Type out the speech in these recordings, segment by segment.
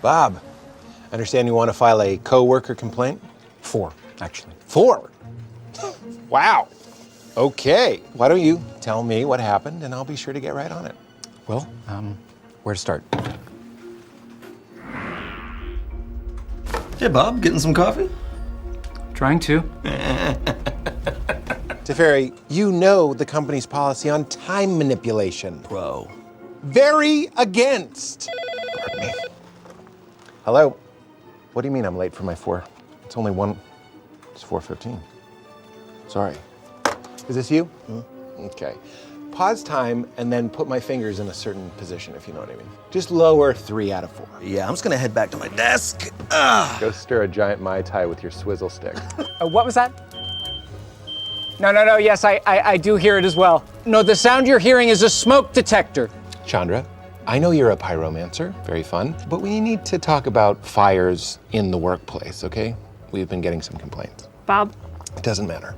Bob, I understand you want to file a co-worker complaint? 4, actually. 4? Wow. Okay. Why don't you tell me what happened and I'll be sure to get right on it. Well, where to start? Hey, Bob, getting some coffee? Trying to. Teferi, you know the company's policy on time manipulation. Bro. Very against. Pardon me. Hello? What do you mean I'm late for my 4? It's only 1, it's 4:15. Sorry. Is this you? Okay. Pause time and then put my fingers in a certain position, if you know what I mean. Just lower 3 out of 4. Yeah, I'm just gonna head back to my desk. Go stir a giant Mai Tai with your swizzle stick. What was that? No, yes, I do hear it as well. No, the sound you're hearing is a smoke detector. Chandra, I know you're a pyromancer, very fun, but we need to talk about fires in the workplace, okay? We've been getting some complaints. Bob? It doesn't matter.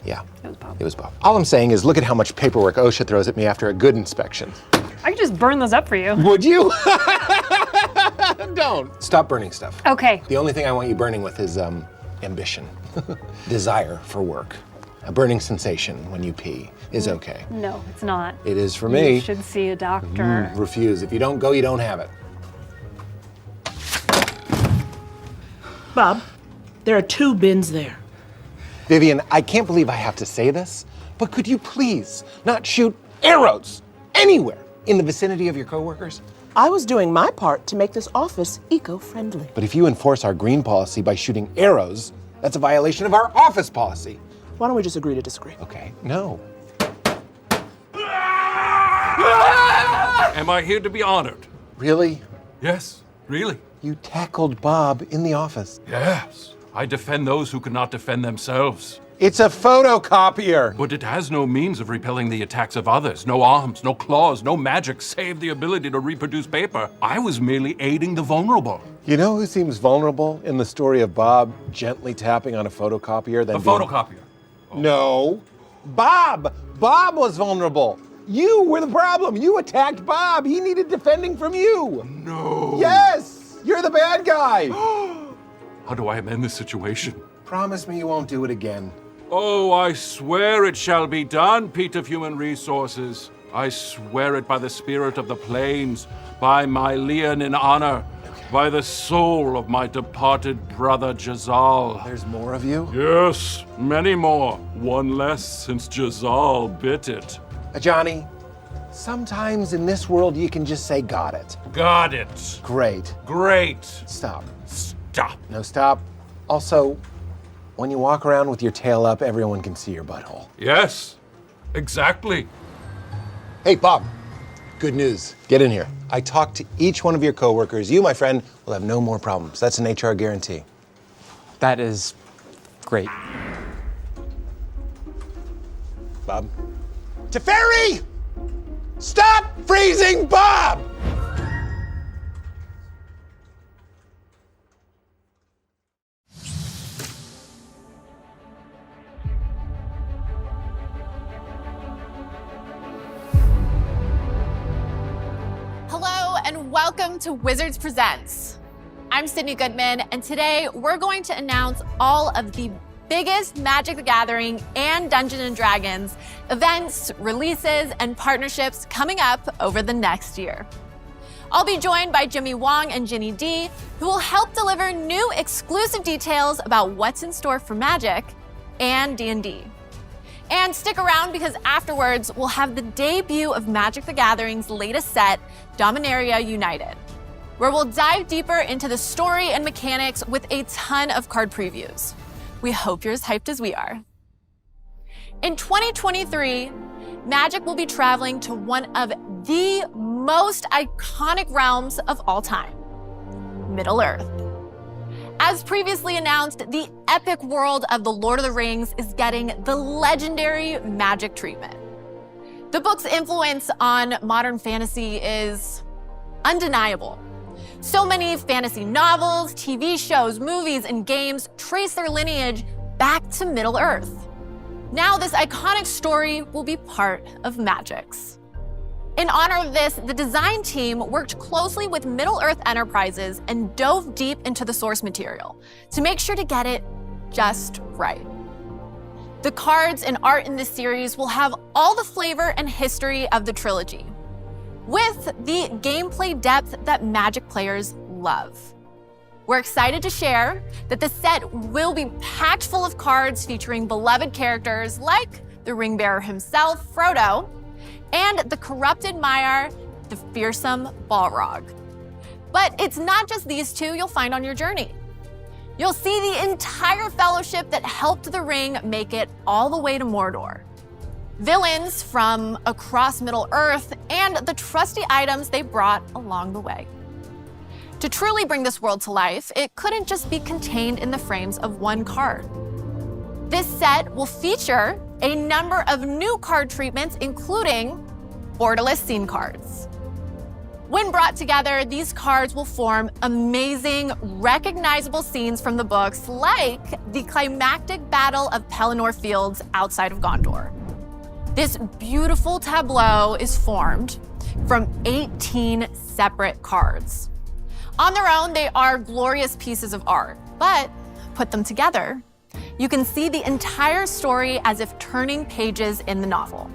Yeah. It was Bob. It was Bob. All I'm saying is look at how much paperwork OSHA throws at me after a good inspection. I could just burn those up for you. Would you? Don't. Stop burning stuff. Okay. The only thing I want you burning with is ambition, desire for work. A burning sensation when you pee is okay. No, it's not. It is for me. You should see a doctor. Refuse. If you don't go, you don't have it. Bob, there are 2 bins there. Vivian, I can't believe I have to say this, but could you please not shoot arrows anywhere in the vicinity of your coworkers? I was doing my part to make this office eco-friendly. But if you enforce our green policy by shooting arrows, that's a violation of our office policy. Why don't we just agree to disagree? Okay, no. Am I here to be honored? Really? Yes, really. You tackled Bob in the office. Yes. I defend those who cannot defend themselves. It's a photocopier. But it has no means of repelling the attacks of others. No arms, no claws, no magic, save the ability to reproduce paper. I was merely aiding the vulnerable. You know who seems vulnerable in the story of Bob gently tapping on a photocopier? The photocopier. No. Bob! Bob was vulnerable. You were the problem. You attacked Bob. He needed defending from you. No. Yes! You're the bad guy. How do I amend this situation? Promise me you won't do it again. Oh, I swear it shall be done, Pete of Human Resources. I swear it by the spirit of the plains, by my Leon in honor, by the soul of my departed brother Jazal. There's more of you? Yes, many more. One less since Jazal bit it. Johnny, sometimes in this world you can just say got it. Got it. Great. Great. Stop. Stop. No, stop. Also, when you walk around with your tail up, everyone can see your butthole. Yes, exactly. Hey, Bob. Good news. Get in here. I talked to each one of your coworkers. You, my friend, will have no more problems. That's an HR guarantee. That is great. Bob? Teferi! Stop freezing Bob! Hello and welcome to Wizards Presents. I'm Sydney Goodman, and today we're going to announce all of the biggest Magic the Gathering and Dungeons & Dragons events, releases, and partnerships coming up over the next year. I'll be joined by Jimmy Wong and Ginny D, who will help deliver new exclusive details about what's in store for Magic and D&D. And stick around because afterwards, we'll have the debut of Magic the Gathering's latest set, Dominaria United, where we'll dive deeper into the story and mechanics with a ton of card previews. We hope you're as hyped as we are. In 2023, Magic will be traveling to one of the most iconic realms of all time, Middle-earth. As previously announced, the epic world of The Lord of the Rings is getting the legendary Magic treatment. The book's influence on modern fantasy is undeniable. So many fantasy novels, TV shows, movies, and games trace their lineage back to Middle-earth. Now this iconic story will be part of Magic's. In honor of this, the design team worked closely with Middle-earth Enterprises and dove deep into the source material to make sure to get it just right. The cards and art in this series will have all the flavor and history of the trilogy, with the gameplay depth that Magic players love. We're excited to share that the set will be packed full of cards featuring beloved characters like the ring bearer himself, Frodo, and the corrupted Maiar, the fearsome Balrog. But it's not just these two you'll find on your journey. You'll see the entire fellowship that helped the ring make it all the way to Mordor. Villains from across Middle-earth, and the trusty items they brought along the way. To truly bring this world to life, it couldn't just be contained in the frames of one card. This set will feature a number of new card treatments, including borderless scene cards. When brought together, these cards will form amazing, recognizable scenes from the books, like the climactic battle of Pelennor Fields outside of Gondor. This beautiful tableau is formed from 18 separate cards. On their own, they are glorious pieces of art, but put them together, you can see the entire story as if turning pages in the novel.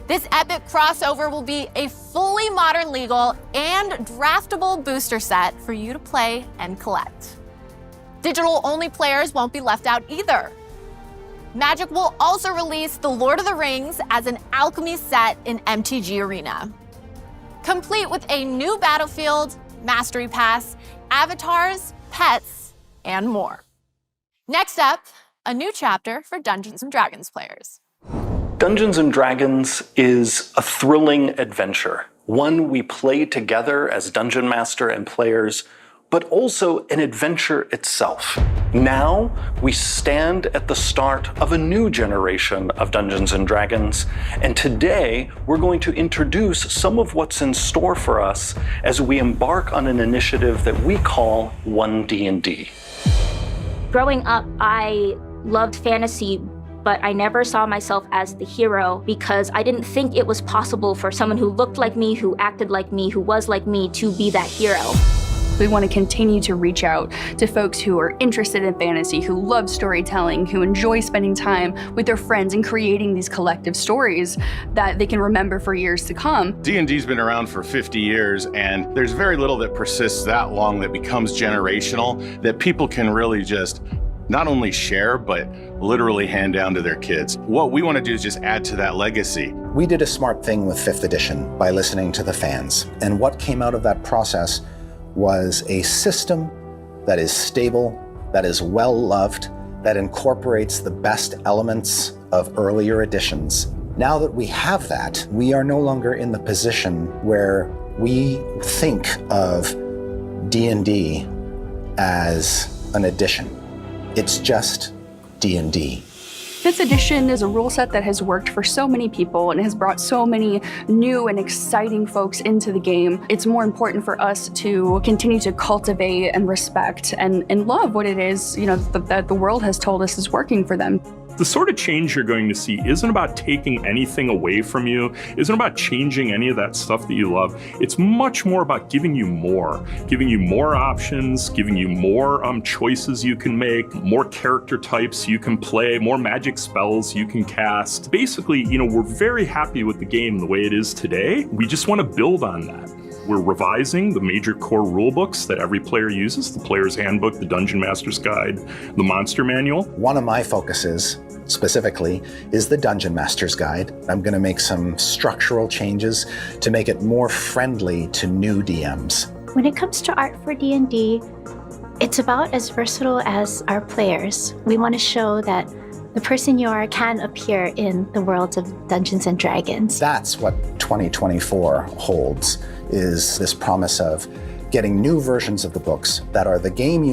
This epic crossover will be a fully modern legal and draftable booster set for you to play and collect. Digital-only players won't be left out either. Magic will also release The Lord of the Rings as an alchemy set in MTG Arena, complete with a new battlefield, mastery pass, avatars, pets, and more. Next up, a new chapter for Dungeons & Dragons players. Dungeons & Dragons is a thrilling adventure, one we play together as Dungeon Master and players, but also an adventure itself. Now, we stand at the start of a new generation of Dungeons & Dragons, and today we're going to introduce some of what's in store for us as we embark on an initiative that we call 1D&D. Growing up, I loved fantasy, but I never saw myself as the hero because I didn't think it was possible for someone who looked like me, who acted like me, who was like me to be that hero. We want to continue to reach out to folks who are interested in fantasy, who love storytelling, who enjoy spending time with their friends and creating these collective stories that they can remember for years to come. D&D's been around for 50 years, and there's very little that persists that long that becomes generational, that people can really just not only share, but literally hand down to their kids. What we want to do is just add to that legacy. We did a smart thing with 5th edition by listening to the fans. And what came out of that process was a system that is stable, that is well-loved, that incorporates the best elements of earlier editions. Now that we have that, we are no longer in the position where we think of D&D as an addition. It's just D&D. 5th edition is a rule set that has worked for so many people and has brought so many new and exciting folks into the game. It's more important for us to continue to cultivate and respect and love what it is, that the world has told us is working for them. The sort of change you're going to see isn't about taking anything away from you, isn't about changing any of that stuff that you love. It's much more about giving you more options, giving you more choices you can make, more character types you can play, more magic spells you can cast. Basically, we're very happy with the game the way it is today. We just want to build on that. We're revising the major core rulebooks that every player uses, the Player's Handbook, the Dungeon Master's Guide, the Monster Manual. One of my focuses, specifically, is the Dungeon Master's Guide. I'm going to make some structural changes to make it more friendly to new DMs. When it comes to art for D&D, it's about as versatile as our players. We want to show that the person you are can appear in the world of Dungeons & Dragons. That's what 2024 holds, is this promise of getting new versions of the books that are the game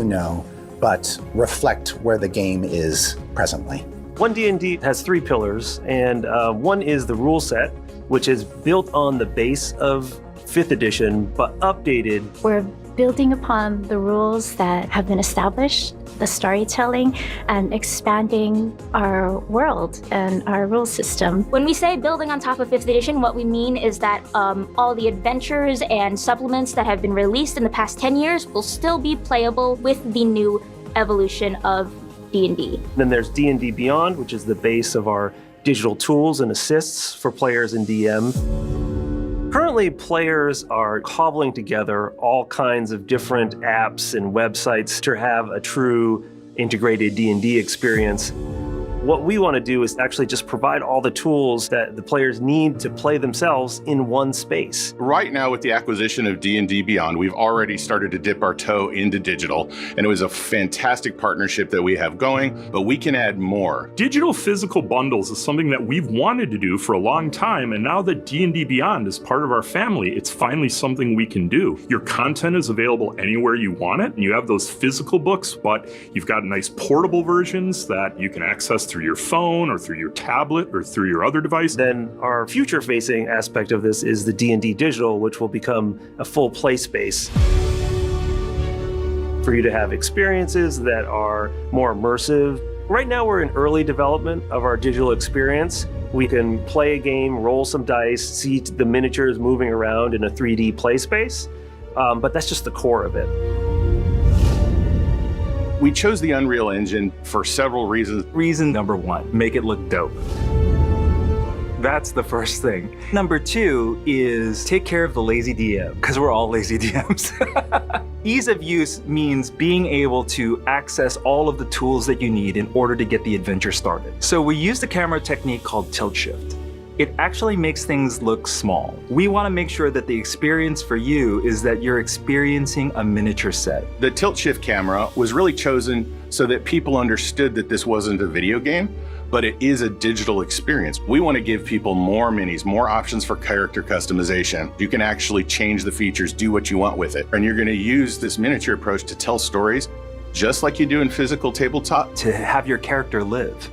but reflect where the game is presently. 1D&D has 3 pillars, and one is the rule set, which is built on the base of 5th edition, but updated. We're building upon the rules that have been established the storytelling and expanding our world and our rule system. When we say building on top of 5th edition, what we mean is that all the adventures and supplements that have been released in the past 10 years will still be playable with the new evolution of D&D. Then there's D&D Beyond, which is the base of our digital tools and assists for players in DM. Currently, players are cobbling together all kinds of different apps and websites to have a true integrated D&D experience. What we want to do is actually just provide all the tools that the players need to play themselves in one space. Right now, with the acquisition of D&D Beyond, we've already started to dip our toe into digital, and it was a fantastic partnership that we have going, but we can add more. Digital physical bundles is something that we've wanted to do for a long time, and now that D&D Beyond is part of our family, it's finally something we can do. Your content is available anywhere you want it, and you have those physical books, but you've got nice portable versions that you can access through your phone or through your tablet or through your other device. Then our future-facing aspect of this is the D&D Digital, which will become a full play space for you to have experiences that are more immersive. Right now, we're in early development of our digital experience. We can play a game, roll some dice, see the miniatures moving around in a 3D play space, but that's just the core of it. We chose the Unreal Engine for several reasons. Reason number one, make it look dope. That's the first thing. Number two is take care of the lazy DM, because we're all lazy DMs. Ease of use means being able to access all of the tools that you need in order to get the adventure started. So we used a camera technique called tilt shift. It actually makes things look small. We want to make sure that the experience for you is that you're experiencing a miniature set. The tilt shift camera was really chosen so that people understood that this wasn't a video game, but it is a digital experience. We want to give people more minis, more options for character customization. You can actually change the features, do what you want with it. And you're going to use this miniature approach to tell stories just like you do in physical tabletop. To have your character live.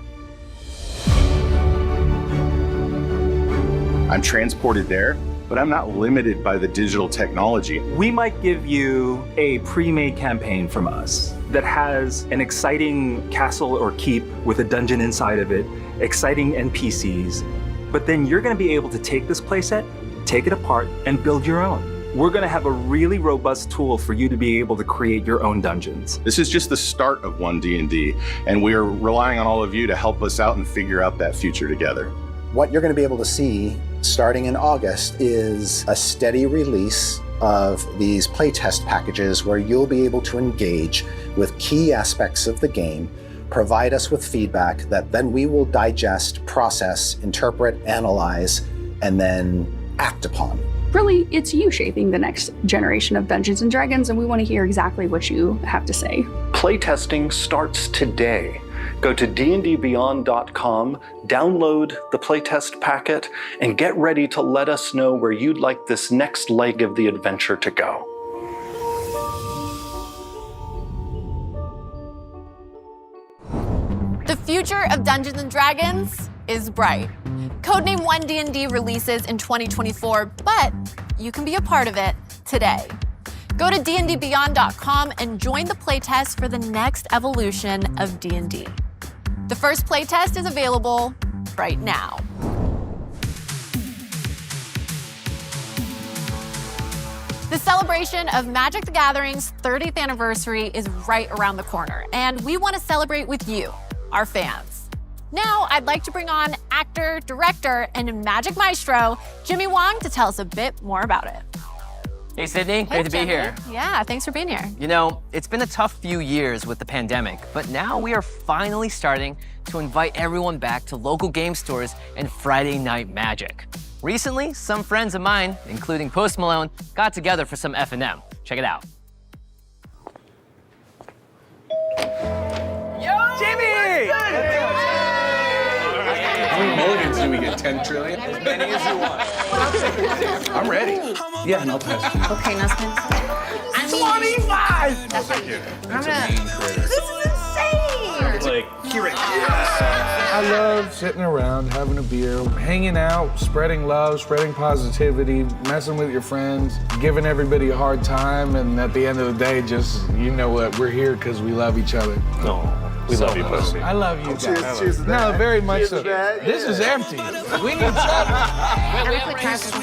I'm transported there, but I'm not limited by the digital technology. We might give you a pre-made campaign from us that has an exciting castle or keep with a dungeon inside of it, exciting NPCs, but then you're gonna be able to take this playset, take it apart, and build your own. We're gonna have a really robust tool for you to be able to create your own dungeons. This is just the start of One D&D, and we're relying on all of you to help us out and figure out that future together. What you're going to be able to see starting in August is a steady release of these playtest packages where you'll be able to engage with key aspects of the game, provide us with feedback that then we will digest, process, interpret, analyze, and then act upon. Really, it's you shaping the next generation of Dungeons & Dragons, and we want to hear exactly what you have to say. Playtesting starts today. Go to dndbeyond.com, download the playtest packet, and get ready to let us know where you'd like this next leg of the adventure to go. The future of Dungeons & Dragons is bright. Codename One D&D releases in 2024, but you can be a part of it today. Go to dndbeyond.com and join the playtest for the next evolution of D&D. The first playtest is available right now. The celebration of Magic the Gathering's 30th anniversary is right around the corner, and we want to celebrate with you, our fans. Now, I'd like to bring on actor, director, and Magic Maestro, Jimmy Wong, to tell us a bit more about it. Hey, Sydney, great to be here. Yeah, thanks for being here. You know, it's been a tough few years with the pandemic, but now we are finally starting to invite everyone back to local game stores and Friday Night Magic. Recently, some friends of mine, including Post Malone, got together for some F&M. Check it out. Yo, Jimmy! How many mulligans do we get? 10 trillion? As many as you want. I'm ready. Yeah, no pass. Okay, no spin. I mean, 25! That's like, That's a mean critter. this is insane! Like, here it is. I love sitting around, having a beer, hanging out, spreading love, spreading positivity, messing with your friends, giving everybody a hard time, and at the end of the day, just, you know what, we're here because we love each other. We love you, pussy. I love you guys. Cheers to No, that. very much Cheers so. to that. This is empty. We need something.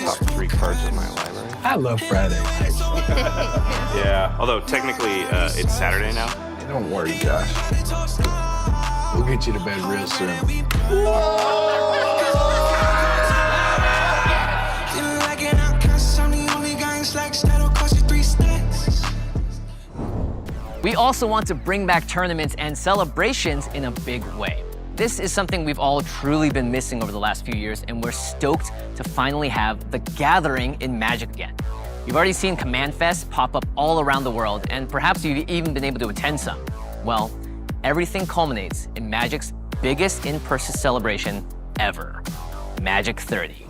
Top 3 cards in my library. I love Friday nights. Yeah, although technically it's Saturday now. Don't worry, Josh. We'll get you to bed real soon. We also want to bring back tournaments and celebrations in a big way. This is something we've all truly been missing over the last few years, and we're stoked to finally have the gathering in Magic again. You've already seen Command Fest pop up all around the world, and perhaps you've even been able to attend some. Well, everything culminates in Magic's biggest in-person celebration ever, Magic 30.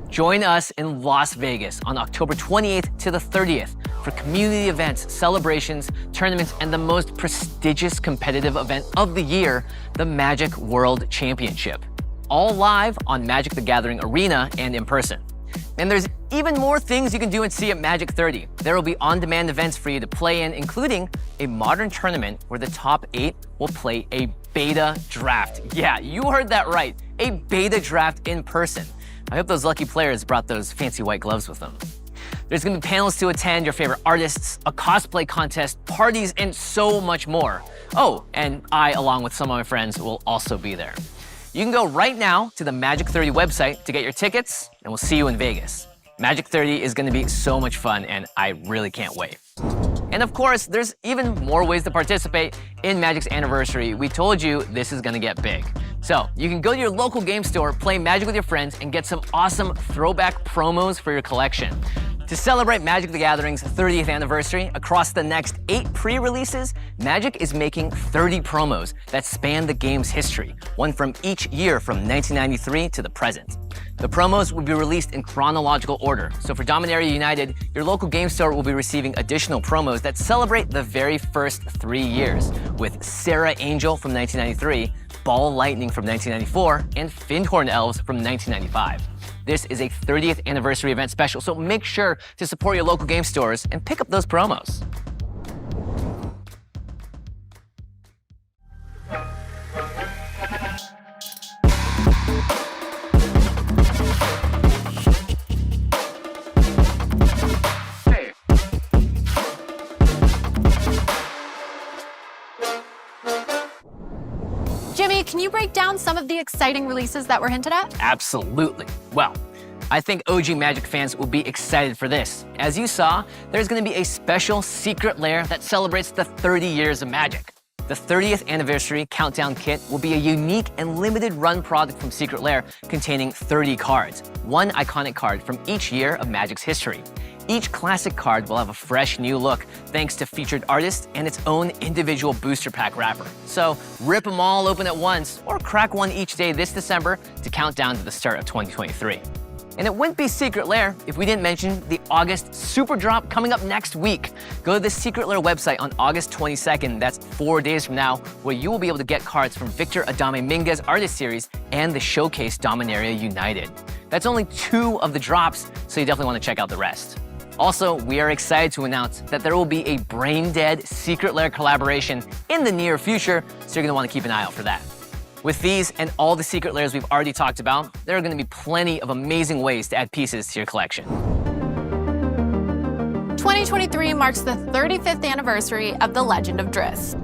Join us in Las Vegas on October 28th to the 30th for community events, celebrations, tournaments, and the most prestigious competitive event of the year, the Magic World Championship. All live on Magic the Gathering Arena and in person. And there's even more things you can do and see at Magic 30. There will be on-demand events for you to play in, including a modern tournament where the top 8 will play a beta draft. Yeah, you heard that right, a beta draft in person. I hope those lucky players brought those fancy white gloves with them. There's gonna be panels to attend, your favorite artists, a cosplay contest, parties, and so much more. Oh, and I, along with some of my friends, will also be there. You can go right now to the Magic 30 website to get your tickets, and we'll see you in Vegas. Magic 30 is gonna be so much fun, and I really can't wait. And of course, there's even more ways to participate in Magic's anniversary. We told you this is gonna get big. So you can go to your local game store, play Magic with your friends, and get some awesome throwback promos for your collection. To celebrate Magic the Gathering's 30th anniversary, across the next 8 pre-releases, Magic is making 30 promos that span the game's history, one from each year from 1993 to the present. The promos will be released in chronological order, so for Dominaria United, your local game store will be receiving additional promos that celebrate the very first 3 years, with Sarah Angel from 1993, Ball Lightning from 1994, and Findhorn Elves from 1995. This is a 30th anniversary event special, so make sure to support your local game stores and pick up those promos. Jimmy, can you break down some of the exciting releases that were hinted at? Absolutely. Well, I think OG Magic fans will be excited for this. As you saw, there's gonna be a special secret lair that celebrates the 30 years of Magic. The 30th anniversary countdown kit will be a unique and limited run product from Secret Lair containing 30 cards, one iconic card from each year of Magic's history. Each classic card will have a fresh new look thanks to featured artists and its own individual booster pack wrapper. So rip them all open at once or crack one each day this December to count down to the start of 2023. And it wouldn't be Secret Lair if we didn't mention the August Super Drop coming up next week. Go to the Secret Lair website on August 22nd, that's 4 days from now, where you will be able to get cards from Victor Adame Minga's Artist Series and the Showcase Dominaria United. That's only 2 of the drops, so you definitely want to check out the rest. Also, we are excited to announce that there will be a Brain Dead Secret Lair collaboration in the near future, so you're going to want to keep an eye out for that. With these and all the secret lairs we've already talked about, there are going to be plenty of amazing ways to add pieces to your collection. 2023 marks the 35th anniversary of The Legend of Driss.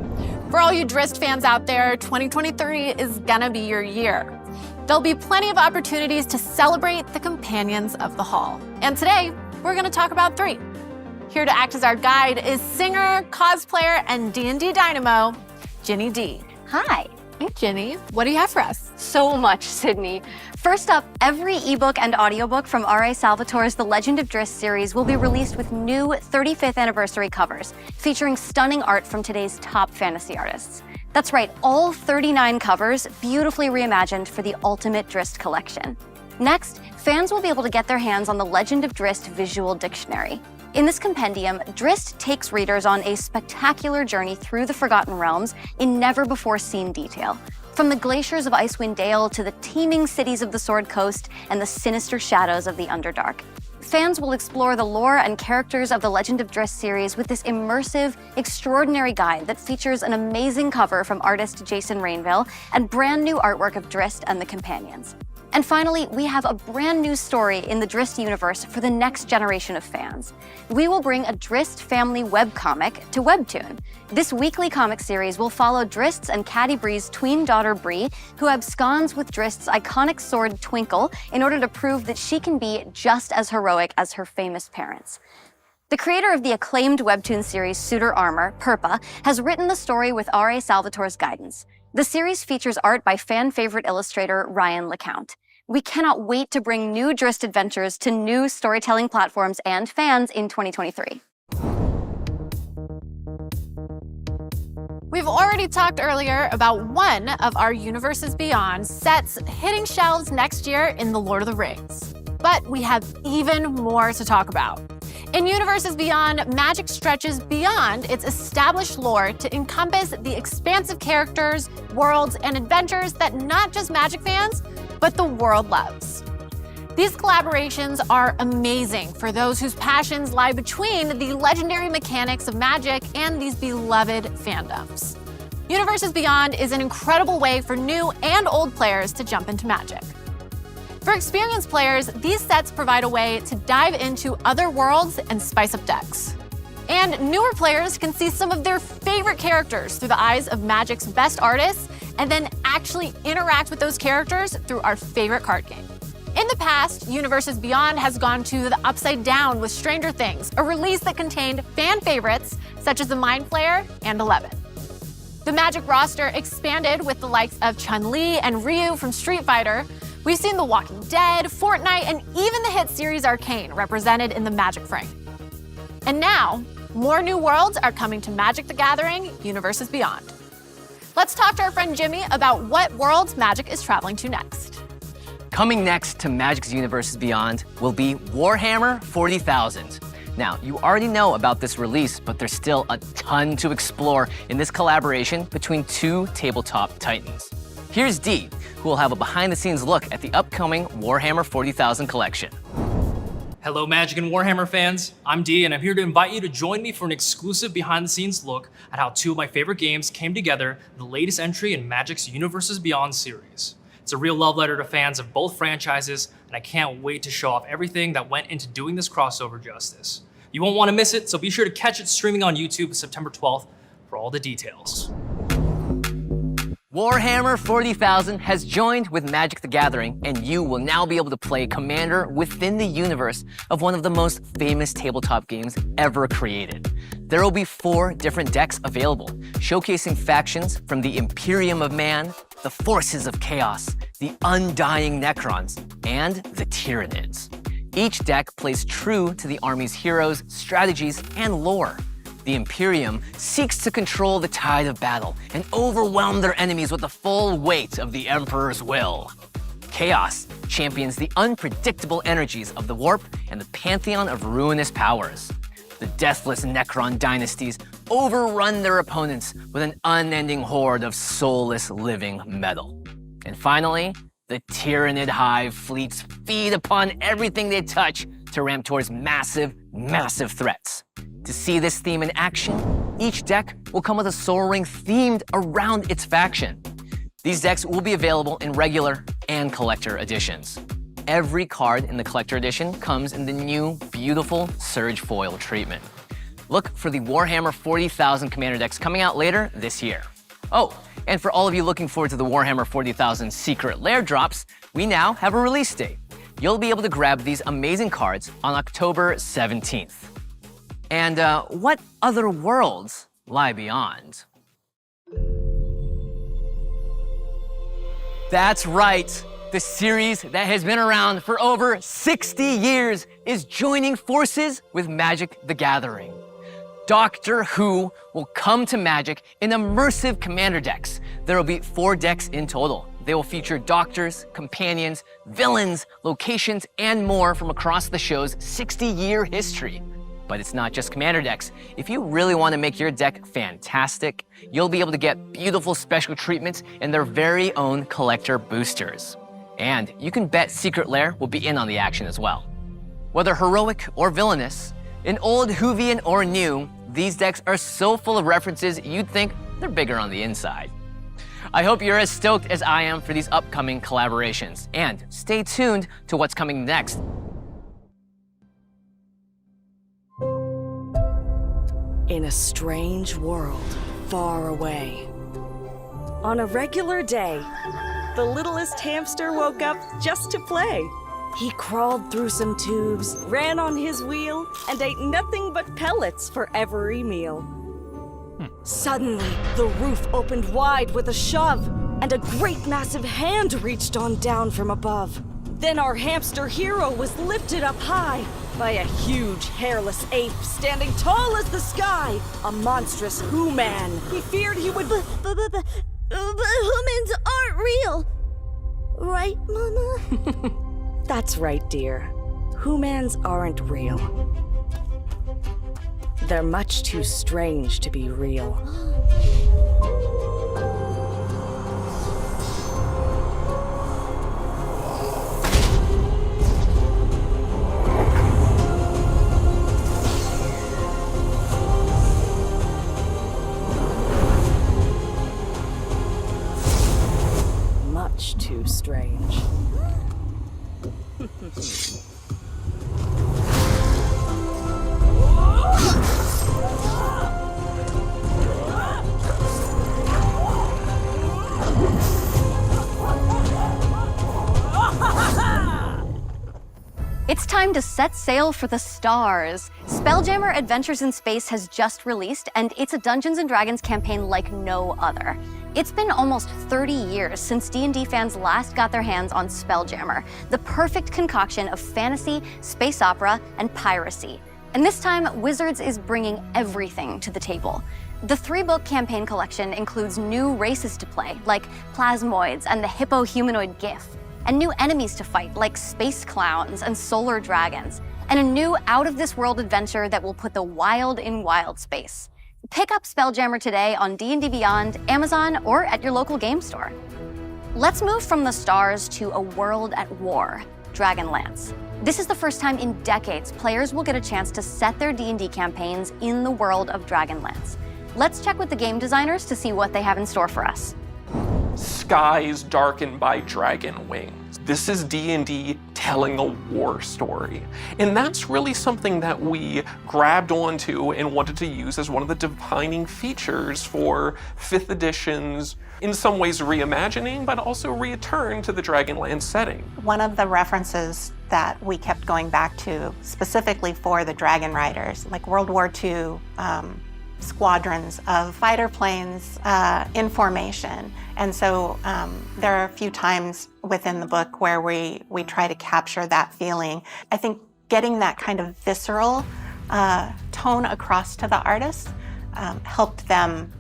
For all you Driss fans out there, 2023 is gonna be your year. There'll be plenty of opportunities to celebrate the companions of the Hall. And today, we're gonna talk about 3. Here to act as our guide is singer, cosplayer, and D&D dynamo, Ginny D. Hi. Hey, Ginny, what do you have for us? So much, Sydney. First up, every ebook and audiobook from R.A. Salvatore's The Legend of Drizzt series will be released with new 35th anniversary covers, featuring stunning art from today's top fantasy artists. That's right, all 39 covers beautifully reimagined for the ultimate Drizzt collection. Next, fans will be able to get their hands on the Legend of Drizzt visual dictionary. In this compendium, Drizzt takes readers on a spectacular journey through the Forgotten Realms in never-before-seen detail. From the glaciers of Icewind Dale to the teeming cities of the Sword Coast and the sinister shadows of the Underdark. Fans will explore the lore and characters of the Legend of Drizzt series with this immersive, extraordinary guide that features an amazing cover from artist Jason Rainville and brand new artwork of Drizzt and the Companions. And finally, we have a brand new story in the Drizzt universe for the next generation of fans. We will bring a Drizzt family webcomic to Webtoon. This weekly comic series will follow Drizzt's and Caddy Bree's tween daughter Bree, who absconds with Drizzt's iconic sword Twinkle in order to prove that she can be just as heroic as her famous parents. The creator of the acclaimed Webtoon series Suitor Armor, Purpa, has written the story with R.A. Salvatore's guidance. The series features art by fan favorite illustrator Ryan LeCount. We cannot wait to bring new Drizzt adventures to new storytelling platforms and fans in 2023. We've already talked earlier about one of our Universes Beyond sets hitting shelves next year in The Lord of the Rings. But we have even more to talk about. In Universes Beyond, Magic stretches beyond its established lore to encompass the expansive characters, worlds, and adventures that not just Magic fans, but the world loves. These collaborations are amazing for those whose passions lie between the legendary mechanics of Magic and these beloved fandoms. Universes Beyond is an incredible way for new and old players to jump into Magic. For experienced players, these sets provide a way to dive into other worlds and spice up decks. And newer players can see some of their favorite characters through the eyes of Magic's best artists, and then actually interact with those characters through our favorite card game. In the past, Universes Beyond has gone to the upside down with Stranger Things, a release that contained fan favorites such as the Mind Flayer and 11. The Magic roster expanded with the likes of Chun-Li and Ryu from Street Fighter. We've seen The Walking Dead, Fortnite, and even the hit series Arcane represented in the Magic frame. And now, more new worlds are coming to Magic the Gathering Universes Beyond. Let's talk to our friend Jimmy about what worlds Magic is traveling to next. Coming next to Magic's Universes Beyond will be Warhammer 40,000. Now, you already know about this release, but there's still a ton to explore in this collaboration between two tabletop titans. Here's Dee, who will have a behind-the-scenes look at the upcoming Warhammer 40,000 collection. Hello, Magic and Warhammer fans. I'm Dee, and I'm here to invite you to join me for an exclusive behind-the-scenes look at how two of my favorite games came together in the latest entry in Magic's Universes Beyond series. It's a real love letter to fans of both franchises, and I can't wait to show off everything that went into doing this crossover justice. You won't want to miss it, so be sure to catch it streaming on YouTube September 12th for all the details. Warhammer 40,000 has joined with Magic the Gathering, and you will now be able to play Commander within the universe of one of the most famous tabletop games ever created. There will be 4 different decks available, showcasing factions from the Imperium of Man, the Forces of Chaos, the Undying Necrons, and the Tyranids. Each deck plays true to the army's heroes, strategies, and lore. The Imperium seeks to control the tide of battle and overwhelm their enemies with the full weight of the Emperor's will. Chaos champions the unpredictable energies of the Warp and the pantheon of ruinous powers. The deathless Necron dynasties overrun their opponents with an unending horde of soulless living metal. And finally, the Tyranid Hive fleets feed upon everything they touch to ramp towards massive, massive threats. To see this theme in action, each deck will come with a Soul Ring themed around its faction. These decks will be available in regular and collector editions. Every card in the collector edition comes in the new, beautiful Surge Foil treatment. Look for the Warhammer 40,000 Commander decks coming out later this year. Oh, and for all of you looking forward to the Warhammer 40,000 Secret Lair drops, we now have a release date. You'll be able to grab these amazing cards on October 17th. And what other worlds lie beyond? That's right. The series that has been around for over 60 years is joining forces with Magic the Gathering. Doctor Who will come to Magic in immersive commander decks. There will be 4 decks in total. They will feature doctors, companions, villains, locations, and more from across the show's 60-year history. But it's not just commander decks. If you really want to make your deck fantastic, you'll be able to get beautiful special treatments in their very own collector boosters. And you can bet Secret Lair will be in on the action as well. Whether heroic or villainous, in old Whovian or new, these decks are so full of references you'd think they're bigger on the inside. I hope you're as stoked as I am for these upcoming collaborations, and stay tuned to what's coming next. In a strange world, far away. On a regular day, the littlest hamster woke up just to play. He crawled through some tubes, ran on his wheel, and ate nothing but pellets for every meal. Suddenly, the roof opened wide with a shove, and a great massive hand reached on down from above. Then our hamster hero was lifted up high by a huge hairless ape standing tall as the sky, a monstrous Who-Man. He feared he would... But humans aren't real, right, Mama? That's right, dear. Who-Mans aren't real. They're much too strange to be real. Much too strange. It's time to set sail for the stars. Spelljammer Adventures in Space has just released, and it's a Dungeons & Dragons campaign like no other. It's been almost 30 years since D&D fans last got their hands on Spelljammer, the perfect concoction of fantasy, space opera, and piracy. And this time, Wizards is bringing everything to the table. The 3-book campaign collection includes new races to play, like plasmoids and the hippo-humanoid Gif, and new enemies to fight, like space clowns and solar dragons, and a new out-of-this-world adventure that will put the wild in wild space. Pick up Spelljammer today on D&D Beyond, Amazon, or at your local game store. Let's move from the stars to a world at war, Dragonlance. This is the first time in decades players will get a chance to set their D&D campaigns in the world of Dragonlance. Let's check with the game designers to see what they have in store for us. Skies darkened by dragon wings. This is D&D telling a war story. And that's really something that we grabbed onto and wanted to use as one of the defining features for 5th edition's, in some ways reimagining, but also return to the Dragonlance setting. One of the references that we kept going back to specifically for the Dragon Riders, like World War II squadrons of fighter planes in formation. And so there are a few times within the book where we try to capture that feeling. I think getting that kind of visceral tone across to the artists helped them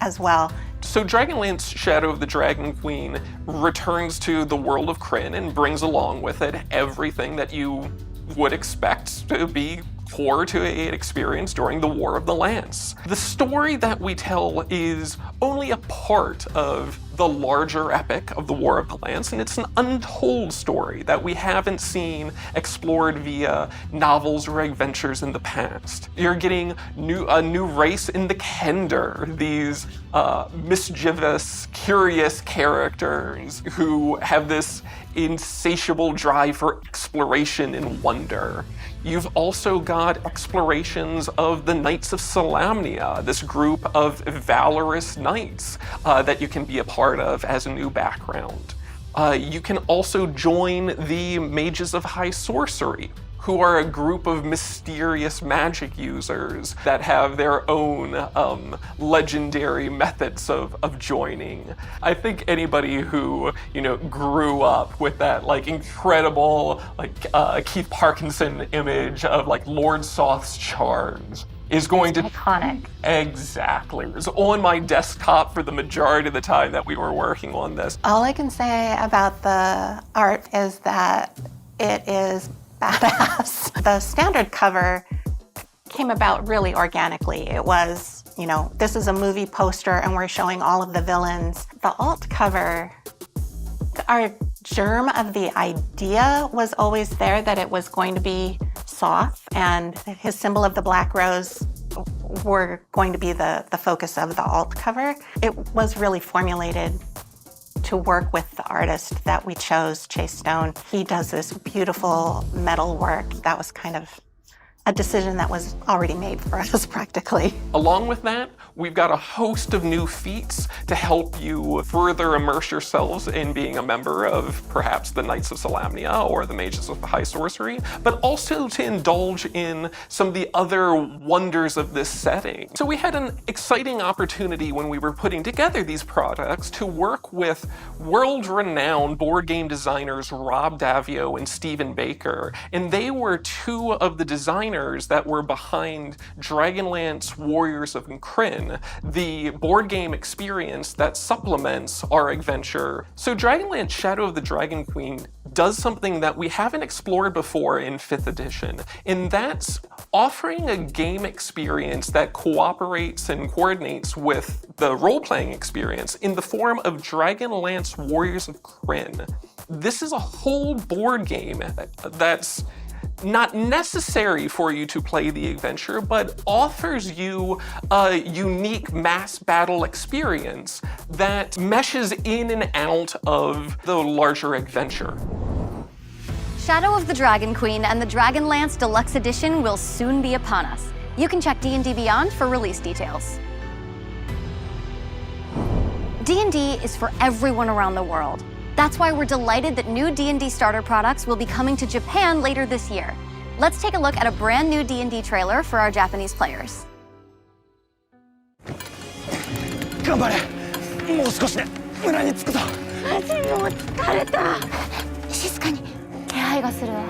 as well. So Dragonlance Shadow of the Dragon Queen returns to the world of Krynn and brings along with it everything that you would expect to be core to an experience during the War of the Lance. The story that we tell is only a part of the larger epic of the War of the Lance, and it's an untold story that we haven't seen explored via novels or adventures in the past. You're getting a new race in the Kender, these mischievous, curious characters who have this insatiable drive for exploration and wonder. You've also got explorations of the Knights of Solamnia, this group of valorous knights that you can be a part of as a new background. You can also join the Mages of High Sorcery, who are a group of mysterious magic users that have their own legendary methods of joining. I think anybody who, you know, grew up with that like incredible Keith Parkinson image of like Lord Soth's charms is going to iconic. Exactly. It was on my desktop for the majority of the time that we were working on this. All I can say about the art is that it is badass. The standard cover came about really organically. It was, you know, this is a movie poster and we're showing all of the villains. The alt cover, our germ of the idea was always there that it was going to be Soth and his symbol of the black rose were going to be the focus of the alt cover. It was really formulated to work with the artist that we chose, Chase Stone. He does this beautiful metal work. That was kind of a decision that was already made for us practically. Along with that, we've got a host of new feats to help you further immerse yourselves in being a member of perhaps the Knights of Solamnia or the Mages of the High Sorcery, but also to indulge in some of the other wonders of this setting. So we had an exciting opportunity when we were putting together these products to work with world-renowned board game designers Rob Davio and Stephen Baker, and they were two of the designers that were behind Dragonlance Warriors of Krynn, the board game experience that supplements our adventure. So Dragonlance Shadow of the Dragon Queen does something that we haven't explored before in 5th edition, and that's offering a game experience that cooperates and coordinates with the role-playing experience in the form of Dragonlance Warriors of Krynn. This is a whole board game that's not necessary for you to play the adventure, but offers you a unique mass battle experience that meshes in and out of the larger adventure. Shadow of the Dragon Queen and the Dragonlance Deluxe Edition will soon be upon us. You can check D&D Beyond for release details. D&D is for everyone around the world. That's why we're delighted that new D&D starter products will be coming to Japan later this year. Let's take a look at a brand new D&D trailer for our Japanese players. 頑張れ。もう少しで村に着くぞ。マジもう疲れた。静かに。気配がするわ。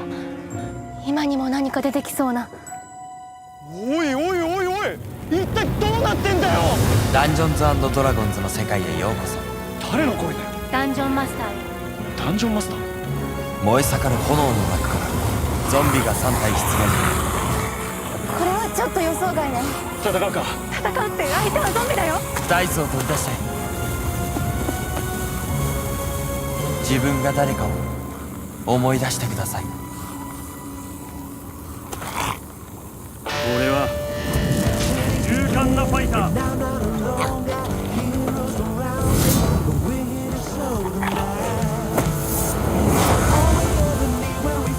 今にも何か出てきそうな。おいおいおいおい。一体どうなってんだよ。ダンジョンズ&ドラゴンズの世界へようこそ。誰の声だよ。ダンジョンマスターよ。ダンジョンマスター。燃え盛る炎の中からゾンビが3体出現。これはちょっと予想外ね。戦うか。戦うって相手はゾンビだよ。ダイスを取り出して自分が誰かを思い出してください。俺は勇敢なファイター。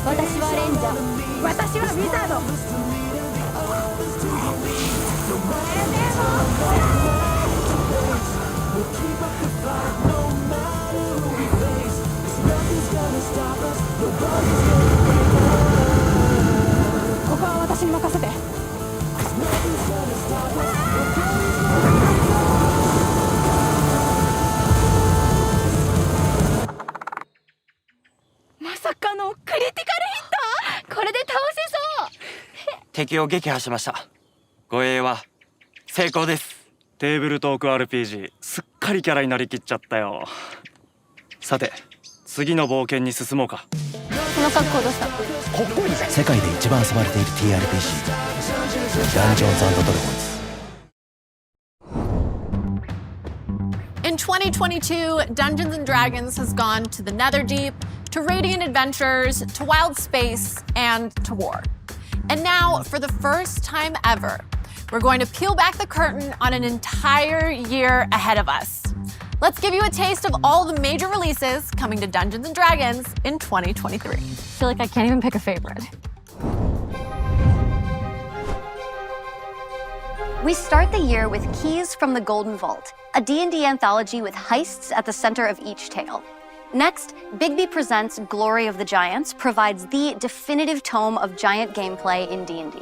私はレンジャー。私はウィザード。ここは私に任せて。まさかのクリティカルヒット。これで倒せそう。敵を撃破しました。護衛は成功です。テーブルトーク RPG すっかりキャラになりきっちゃったよ。さて次の冒険に進もうか。この格好どうした？かっこいいじゃん。世界で一番遊ばれている TRPG ダンジョンズ&ドラゴンズ。In 2022, Dungeons & Dragons has gone to the Netherdeep, to Radiant Adventures, to Wild Space, and to war. And now, for the first time ever, we're going to peel back the curtain on an entire year ahead of us. Let's give you a taste of all the major releases coming to Dungeons & Dragons in 2023. I feel like I can't even pick a favorite. We start the year with Keys from the Golden Vault, a D&D anthology with heists at the center of each tale. Next, Bigby Presents Glory of the Giants provides the definitive tome of giant gameplay in D&D.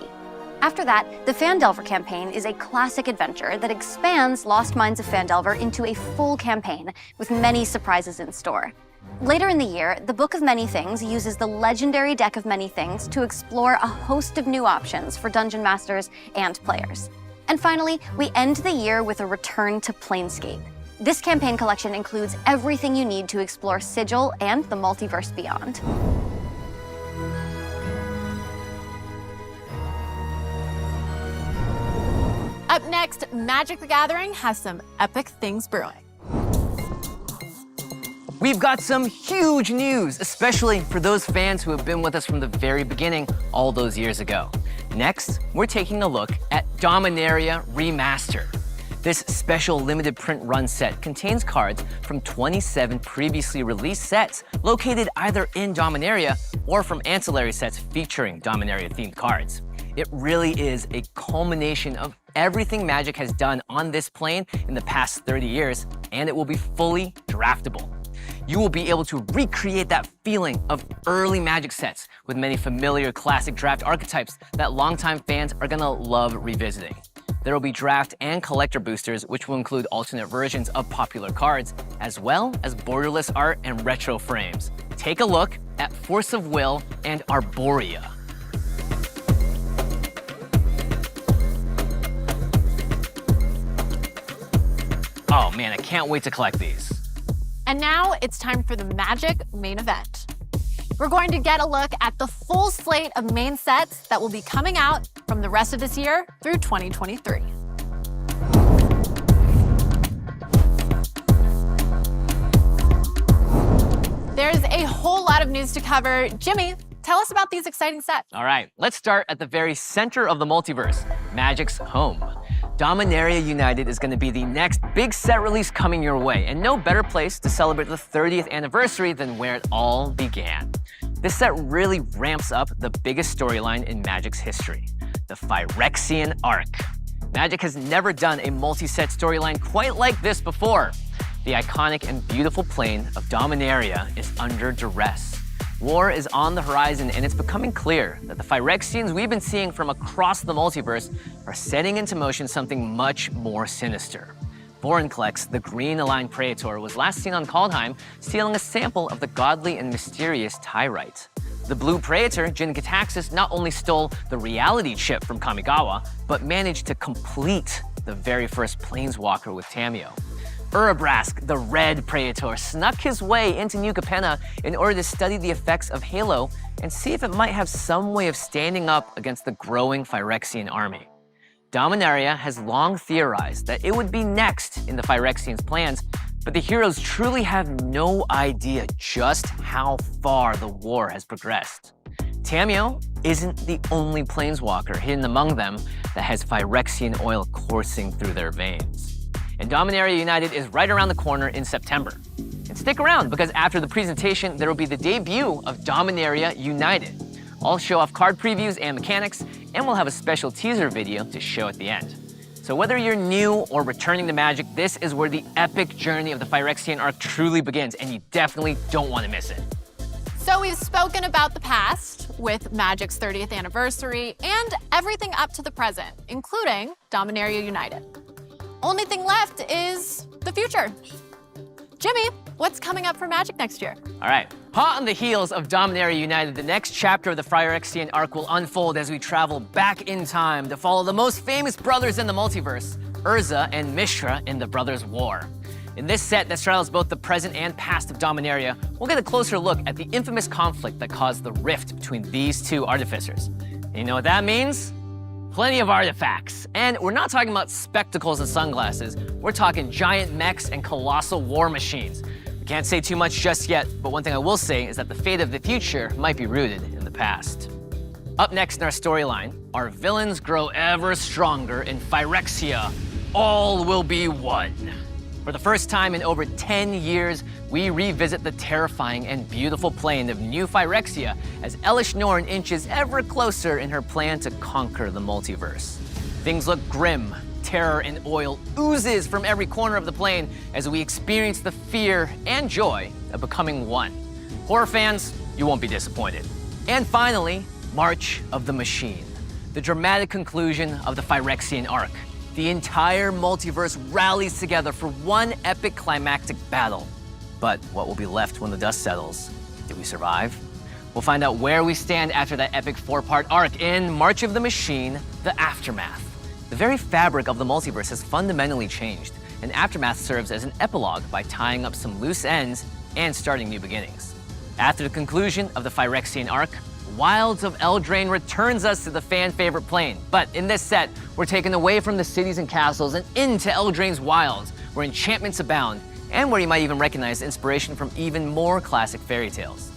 After that, the Phandelver campaign is a classic adventure that expands Lost Mines of Phandelver into a full campaign with many surprises in store. Later in the year, the Book of Many Things uses the legendary Deck of Many Things to explore a host of new options for dungeon masters and players. And finally, we end the year with a return to Planescape. This campaign collection includes everything you need to explore Sigil and the multiverse beyond. Up next, Magic the Gathering has some epic things brewing. We've got some huge news, especially for those fans who have been with us from the very beginning all those years ago. Next, we're taking a look at Dominaria Remaster. This special limited print run set contains cards from 27 previously released sets located either in Dominaria or from ancillary sets featuring Dominaria-themed cards. It really is a culmination of everything Magic has done on this plane in the past 30 years, and it will be fully draftable. You will be able to recreate that feeling of early Magic sets with many familiar classic draft archetypes that longtime fans are gonna love revisiting. There will be draft and collector boosters, which will include alternate versions of popular cards, as well as borderless art and retro frames. Take a look at Force of Will and Arborea. Oh man, I can't wait to collect these. And now it's time for the Magic main event. We're going to get a look at the full slate of main sets that will be coming out from the rest of this year through 2023. There's a whole lot of news to cover. Jimmy, tell us about these exciting sets. All right, let's start at the very center of the multiverse, Magic's home. Dominaria United is going to be the next big set release coming your way, and no better place to celebrate the 30th anniversary than where it all began. This set really ramps up the biggest storyline in Magic's history, the Phyrexian Arc. Magic has never done a multi-set storyline quite like this before. The iconic and beautiful plane of Dominaria is under duress. War is on the horizon, and it's becoming clear that the Phyrexians we've been seeing from across the multiverse are setting into motion something much more sinister. Vorinclex, the green-aligned Praetor, was last seen on Kaldheim, stealing a sample of the godly and mysterious Tyrite. The blue Praetor, Jin-Gitaxias, not only stole the reality chip from Kamigawa, but managed to complete the very first Planeswalker with Tameo. Urabrask, the red Praetor, snuck his way into New Capenna in order to study the effects of Halo and see if it might have some way of standing up against the growing Phyrexian army. Dominaria has long theorized that it would be next in the Phyrexians' plans, but the heroes truly have no idea just how far the war has progressed. Tameo isn't the only Planeswalker hidden among them that has Phyrexian oil coursing through their veins. And Dominaria United is right around the corner in September. And stick around, because after the presentation, there will be the debut of Dominaria United. I'll show off card previews and mechanics, and we'll have a special teaser video to show at the end. So whether you're new or returning to Magic, this is where the epic journey of the Phyrexian Arc truly begins, and you definitely don't want to miss it. So we've spoken about the past with Magic's 30th anniversary and everything up to the present, including Dominaria United. Only thing left is the future. Jimmy, what's coming up for Magic next year? All right, hot on the heels of Dominaria United, the next chapter of the Phyrexian Arc will unfold as we travel back in time to follow the most famous brothers in the multiverse, Urza and Mishra in the Brothers' War. In this set that straddles both the present and past of Dominaria, we'll get a closer look at the infamous conflict that caused the rift between these two artificers. And you know what that means? Plenty of artifacts. And we're not talking about spectacles and sunglasses. We're talking giant mechs and colossal war machines. We can't say too much just yet, but one thing I will say is that the fate of the future might be rooted in the past. Up next in our storyline, our villains grow ever stronger in Phyrexia. All will be one. For the first time in over 10 years, we revisit the terrifying and beautiful plane of New Phyrexia as Elish Norn inches ever closer in her plan to conquer the multiverse. Things look grim, terror and oil oozes from every corner of the plane as we experience the fear and joy of becoming one. Horror fans, you won't be disappointed. And finally, March of the Machine, the dramatic conclusion of the Phyrexian arc. The entire multiverse rallies together for one epic climactic battle. But what will be left when the dust settles? Did we survive? We'll find out where we stand after that epic 4-part arc in March of the Machine, The Aftermath. The very fabric of the multiverse has fundamentally changed, and Aftermath serves as an epilogue by tying up some loose ends and starting new beginnings. After the conclusion of the Phyrexian arc, Wilds of Eldraine returns us to the fan-favorite plane. But in this set, we're taken away from the cities and castles and into Eldraine's wilds, where enchantments abound, and where you might even recognize inspiration from even more classic fairy tales.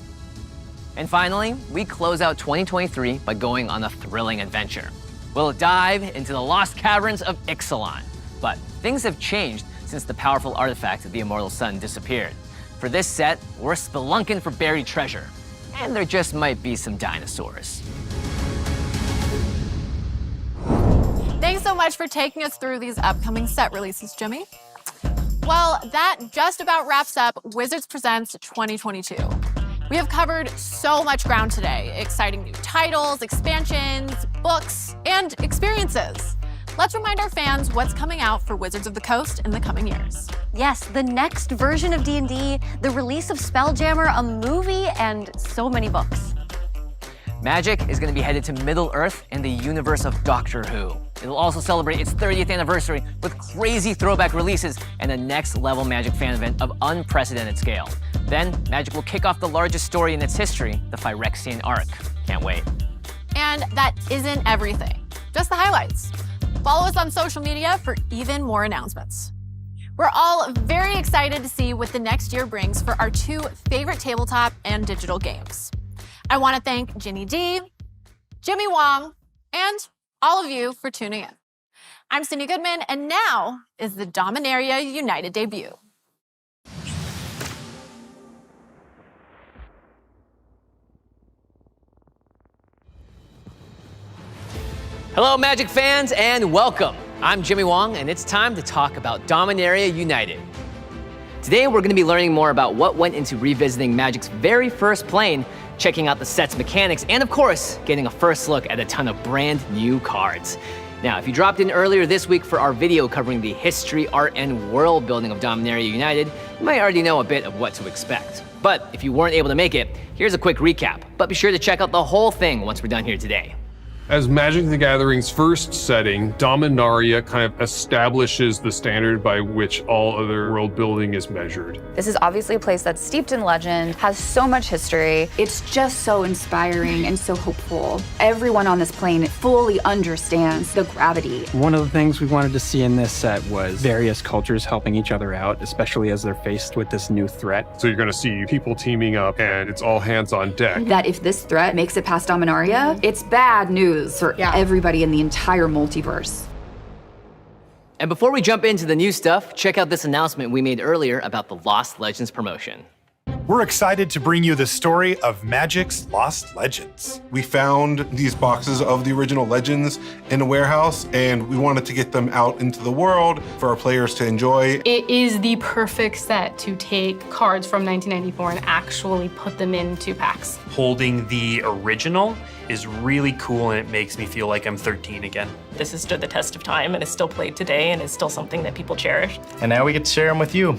And finally, we close out 2023 by going on a thrilling adventure. We'll dive into the lost caverns of Ixalan. But things have changed since the powerful artifact of the Immortal Sun disappeared. For this set, we're spelunking for buried treasure. And there just might be some dinosaurs. Thanks so much for taking us through these upcoming set releases, Jimmy. Well, that just about wraps up Wizards Presents 2022. We have covered so much ground today. Exciting new titles, expansions, books, and experiences. Let's remind our fans what's coming out for Wizards of the Coast in the coming years. Yes, the next version of D&D, the release of Spelljammer, a movie, and so many books. Magic is going to be headed to Middle-earth and the universe of Doctor Who. It'll also celebrate its 30th anniversary with crazy throwback releases and a next-level Magic fan event of unprecedented scale. Then, Magic will kick off the largest story in its history, the Phyrexian arc. Can't wait. And that isn't everything, just the highlights. Follow us on social media for even more announcements. We're all very excited to see what the next year brings for our two favorite tabletop and digital games. I want to thank Ginny D, Jimmy Wong, and all of you for tuning in. I'm Cindy Goodman, and now is the Dominaria United debut. Hello, Magic fans, and welcome. I'm Jimmy Wong, and it's time to talk about Dominaria United. Today, we're going to be learning more about what went into revisiting Magic's very first plane, checking out the set's mechanics, and of course, getting a first look at a ton of brand new cards. Now, if you dropped in earlier this week for our video covering the history, art, and world building of Dominaria United, you might already know a bit of what to expect. But if you weren't able to make it, here's a quick recap. But be sure to check out the whole thing once we're done here today. As Magic the Gathering's first setting, Dominaria kind of establishes the standard by which all other world building is measured. This is obviously a place that's steeped in legend, has so much history. It's just so inspiring and so hopeful. Everyone on this plane fully understands the gravity. One of the things we wanted to see in this set was various cultures helping each other out, especially as they're faced with this new threat. So you're going to see people teaming up, and it's all hands on deck. That if this threat makes it past Dominaria, it's bad news for everybody in the entire multiverse. And before we jump into the new stuff, check out this announcement we made earlier about the Lost Legends promotion. We're excited to bring you the story of Magic's Lost Legends. We found these boxes of the original Legends in a warehouse, and we wanted to get them out into the world for our players to enjoy. It is the perfect set to take cards from 1994 and actually put them into packs. Holding the original is really cool, and it makes me feel like I'm 13 again. This has stood the test of time and is still played today and is still something that people cherish. And now we get to share them with you.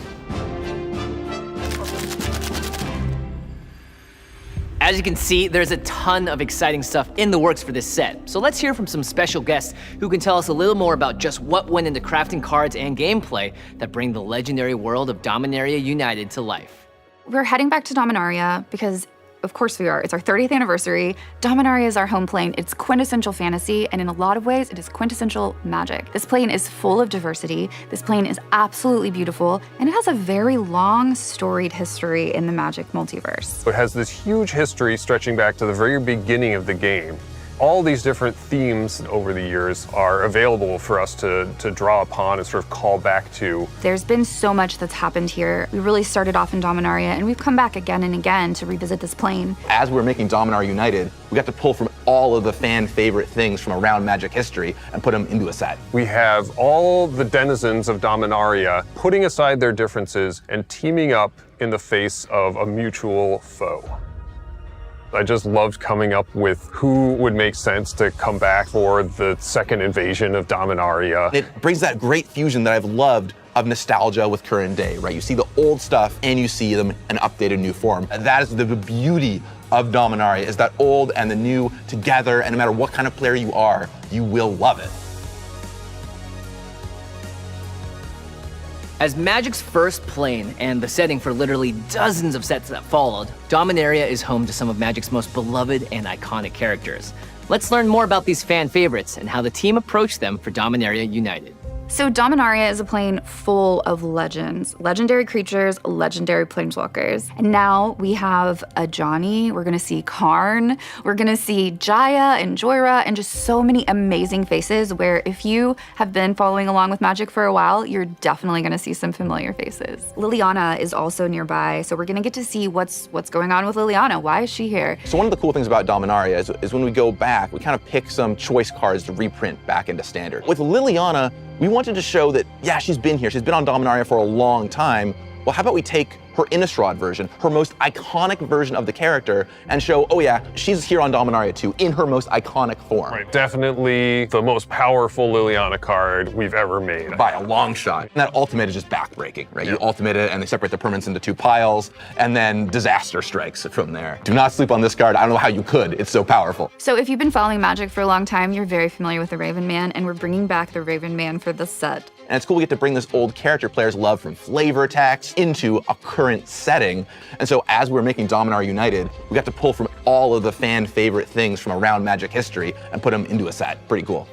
As you can see, there's a ton of exciting stuff in the works for this set. So let's hear from some special guests who can tell us a little more about just what went into crafting cards and gameplay that bring the legendary world of Dominaria United to life. We're heading back to Dominaria because, of course we are. It's our 30th anniversary. Dominaria is our home plane. It's quintessential fantasy, and in a lot of ways, it is quintessential magic. This plane is full of diversity. This plane is absolutely beautiful, and it has a very long, storied history in the Magic multiverse. It has this huge history stretching back to the very beginning of the game. All these different themes over the years are available for us to draw upon and sort of call back to. There's been so much that's happened here. We really started off in Dominaria, and we've come back again and again to revisit this plane. As we were making Dominaria United, we got to pull from all of the fan favorite things from around Magic history and put them into a set. We have all the denizens of Dominaria putting aside their differences and teaming up in the face of a mutual foe. I just loved coming up with who would make sense to come back for the second invasion of Dominaria. It brings that great fusion that I've loved of nostalgia with current day, right? You see the old stuff and you see them in an updated new form. And that is the beauty of Dominaria, is that old and the new together, and no matter what kind of player you are, you will love it. As Magic's first plane and the setting for literally dozens of sets that followed, Dominaria is home to some of Magic's most beloved and iconic characters. Let's learn more about these fan favorites and how the team approached them for Dominaria United. So Dominaria is a plane full of legends, legendary creatures, legendary planeswalkers. And now we have a Johnny, we're gonna see Karn, we're gonna see Jaya and Joyra, and just so many amazing faces where if you have been following along with Magic for a while, you're definitely gonna see some familiar faces. Liliana is also nearby, so we're gonna get to see what's going on with Liliana. Why is she here? So one of the cool things about Dominaria is when we go back, we kind of pick some choice cards to reprint back into Standard. With Liliana, we wanted to show that, yeah, she's been here. She's been on Dominaria for a long time. Well, how about we take her Innistrad version, her most iconic version of the character, and show, oh yeah, she's here on Dominaria too, in her most iconic form. Right, definitely the most powerful Liliana card we've ever made. By a long shot. And that ultimate is just backbreaking, right? Yep. You ultimate it and they separate the permanents into two piles, and then disaster strikes from there. Do not sleep on this card. I don't know how you could. It's so powerful. So if you've been following Magic for a long time, you're very familiar with the Raven Man, and we're bringing back the Raven Man for this set. And it's cool we get to bring this old character players love from flavor text into a current setting. And so as we're making Dominaria United, we got to pull from all of the fan favorite things from around Magic history and put them into a set. Pretty cool.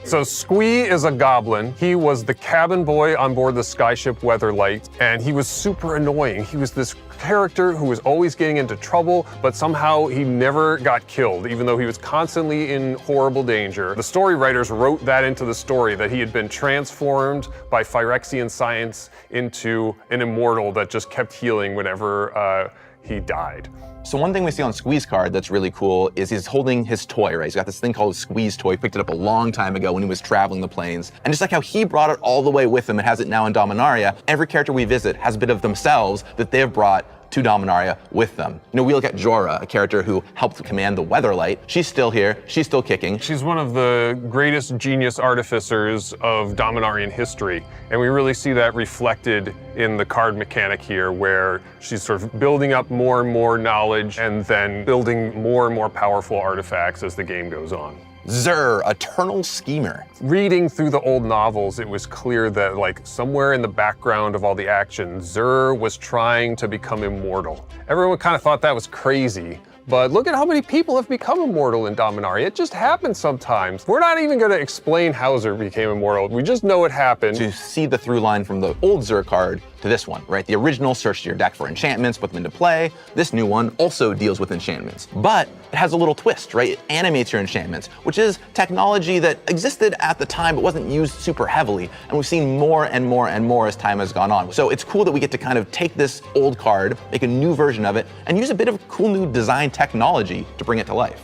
So Squee is a goblin. He was the cabin boy on board the skyship Weatherlight, and he was super annoying. He was this character who was always getting into trouble, but somehow he never got killed, even though he was constantly in horrible danger. The story writers wrote that into the story, that he had been transformed by Phyrexian science into an immortal that just kept healing whenever he died. So one thing we see on Squee's card that's really cool is he's holding his toy, right? He's got this thing called Squee's toy, picked it up a long time ago when he was traveling the planes. And just like how he brought it all the way with him and has it now in Dominaria, every character we visit has a bit of themselves that they've brought to Dominaria with them. You know, we look at Jorah, a character who helped command the Weatherlight. She's still here, she's still kicking. She's one of the greatest genius artificers of Dominarian history, and we really see that reflected in the card mechanic here, where she's sort of building up more and more knowledge and then building more and more powerful artifacts as the game goes on. Zur, Eternal Schemer. Reading through the old novels, it was clear that like somewhere in the background of all the action, Zur was trying to become immortal. Everyone kind of thought that was crazy, but look at how many people have become immortal in Dominaria. It just happens sometimes. We're not even gonna explain how Zur became immortal. We just know it happened. To see the through line from the old Zur card to this one, right? The original searched your deck for enchantments, put them into play. This new one also deals with enchantments, but it has a little twist, right? It animates your enchantments, which is technology that existed at the time but wasn't used super heavily. And we've seen more and more and more as time has gone on. So it's cool that we get to kind of take this old card, make a new version of it, and use a bit of cool new design technology to bring it to life.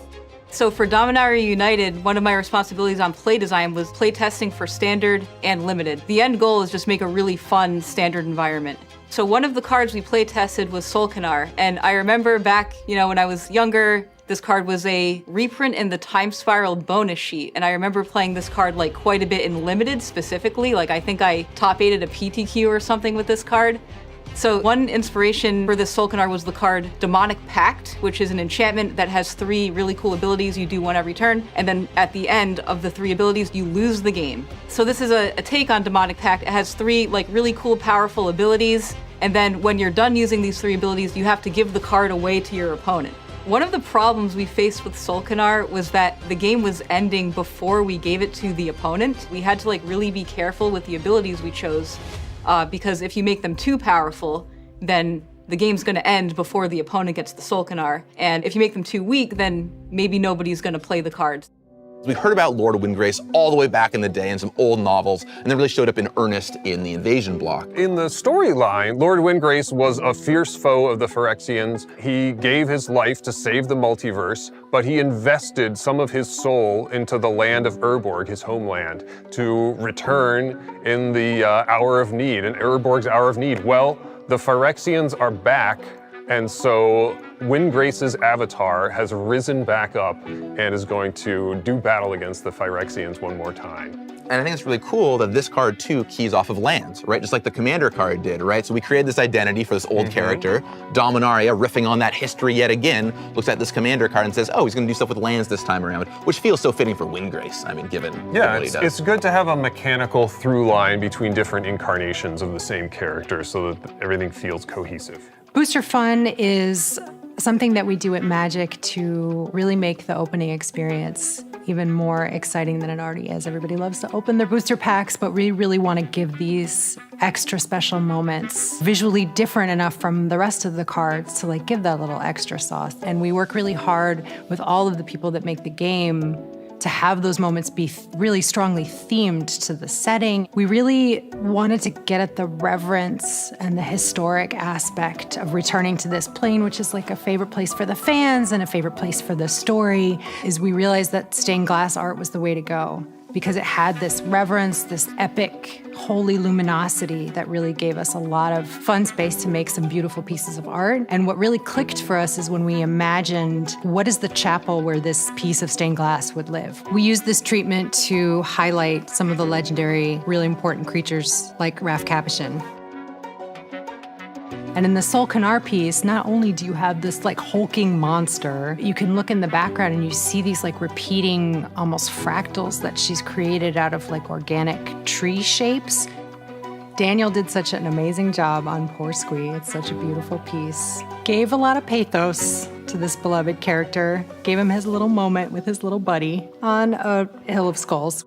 So for Dominaria United, one of my responsibilities on play design was play testing for Standard and Limited. The end goal is just make a really fun Standard environment. So one of the cards we play tested was Solkanar, and I remember back, you know, when I was younger, this card was a reprint in the Time Spiral bonus sheet, and I remember playing this card like quite a bit in Limited specifically. Like I think I top 8'd a PTQ or something with this card. So one inspiration for this Solkanar was the card Demonic Pact, which is an enchantment that has 3 really cool abilities. You do one every turn, and then at the end of the 3 abilities, you lose the game. So this is a take on Demonic Pact. It has 3 like really cool, powerful abilities, and then when you're done using these 3 abilities, you have to give the card away to your opponent. One of the problems we faced with Solkanar was that the game was ending before we gave it to the opponent. We had to like really be careful with the abilities we chose. Because if you make them too powerful, then the game's gonna end before the opponent gets the Solkanar. And if you make them too weak, then maybe nobody's gonna play the cards. We heard about Lord Windgrace all the way back in the day in some old novels, and then really showed up in earnest in the Invasion block. In the storyline, Lord Windgrace was a fierce foe of the Phyrexians. He gave his life to save the multiverse, but he invested some of his soul into the land of Urborg, his homeland, to return in the hour of need, in Urborg's hour of need. Well, the Phyrexians are back, and so Windgrace's avatar has risen back up and is going to do battle against the Phyrexians one more time. And I think it's really cool that this card too keys off of lands, right? Just like the Commander card did, right? So we created this identity for this old character. Dominaria, riffing on that history yet again, looks at this Commander card and says, oh, he's gonna do stuff with lands this time around, which feels so fitting for Windgrace, I mean, given what he does. It's good to have a mechanical through line between different incarnations of the same character so that everything feels cohesive. Booster Fun is something that we do at Magic to really make the opening experience even more exciting than it already is. Everybody loves to open their booster packs, but we really want to give these extra special moments visually different enough from the rest of the cards to like give that little extra sauce. And we work really hard with all of the people that make the game to have those moments be really strongly themed to the setting. We really wanted to get at the reverence and the historic aspect of returning to this plane, which is like a favorite place for the fans and a favorite place for the story, is we realized that stained glass art was the way to go because it had this reverence, this epic, holy luminosity that really gave us a lot of fun space to make some beautiful pieces of art. And what really clicked for us is when we imagined what is the chapel where this piece of stained glass would live. We used this treatment to highlight some of the legendary, really important creatures like Raf Capuchin. And in the Sol Canar piece, not only do you have this like hulking monster, you can look in the background and you see these like repeating almost fractals that she's created out of like organic tree shapes. Daniel did such an amazing job on Poor Squee. It's such a beautiful piece. Gave a lot of pathos to this beloved character. Gave him his little moment with his little buddy on a hill of skulls.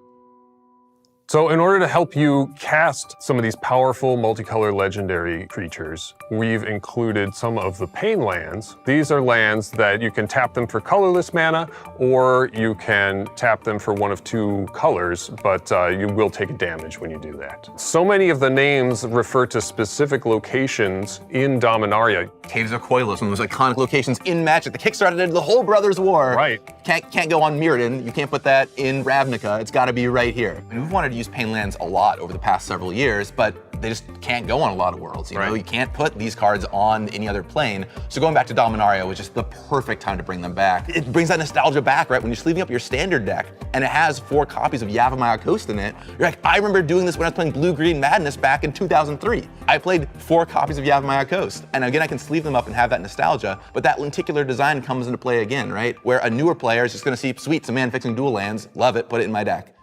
So in order to help you cast some of these powerful multicolor legendary creatures, we've included some of the pain lands. These are lands that you can tap them for colorless mana, or you can tap them for one of two colors, but you will take damage when you do that. So many of the names refer to specific locations in Dominaria. Caves of Koilos, one of those iconic locations in Magic. The kickstarted the whole Brothers War. Right. Can't go on Mirrodin. You can't put that in Ravnica. It's got to be right here. And we've wanted to use pain lands a lot over the past several years, but they just can't go on a lot of worlds. You know, you can't put these cards on any other plane. So going back to Dominaria was just the perfect time to bring them back. It brings that nostalgia back, right? When you're sleeving up your standard deck and it has 4 copies of Yavimaya Coast in it, you're like, I remember doing this when I was playing Blue-Green Madness back in 2003. I played 4 copies of Yavimaya Coast. And again, I can sleeve them up and have that nostalgia, but that lenticular design comes into play again, right? Where a newer player is just gonna see, sweet, some man fixing dual lands, love it, put it in my deck.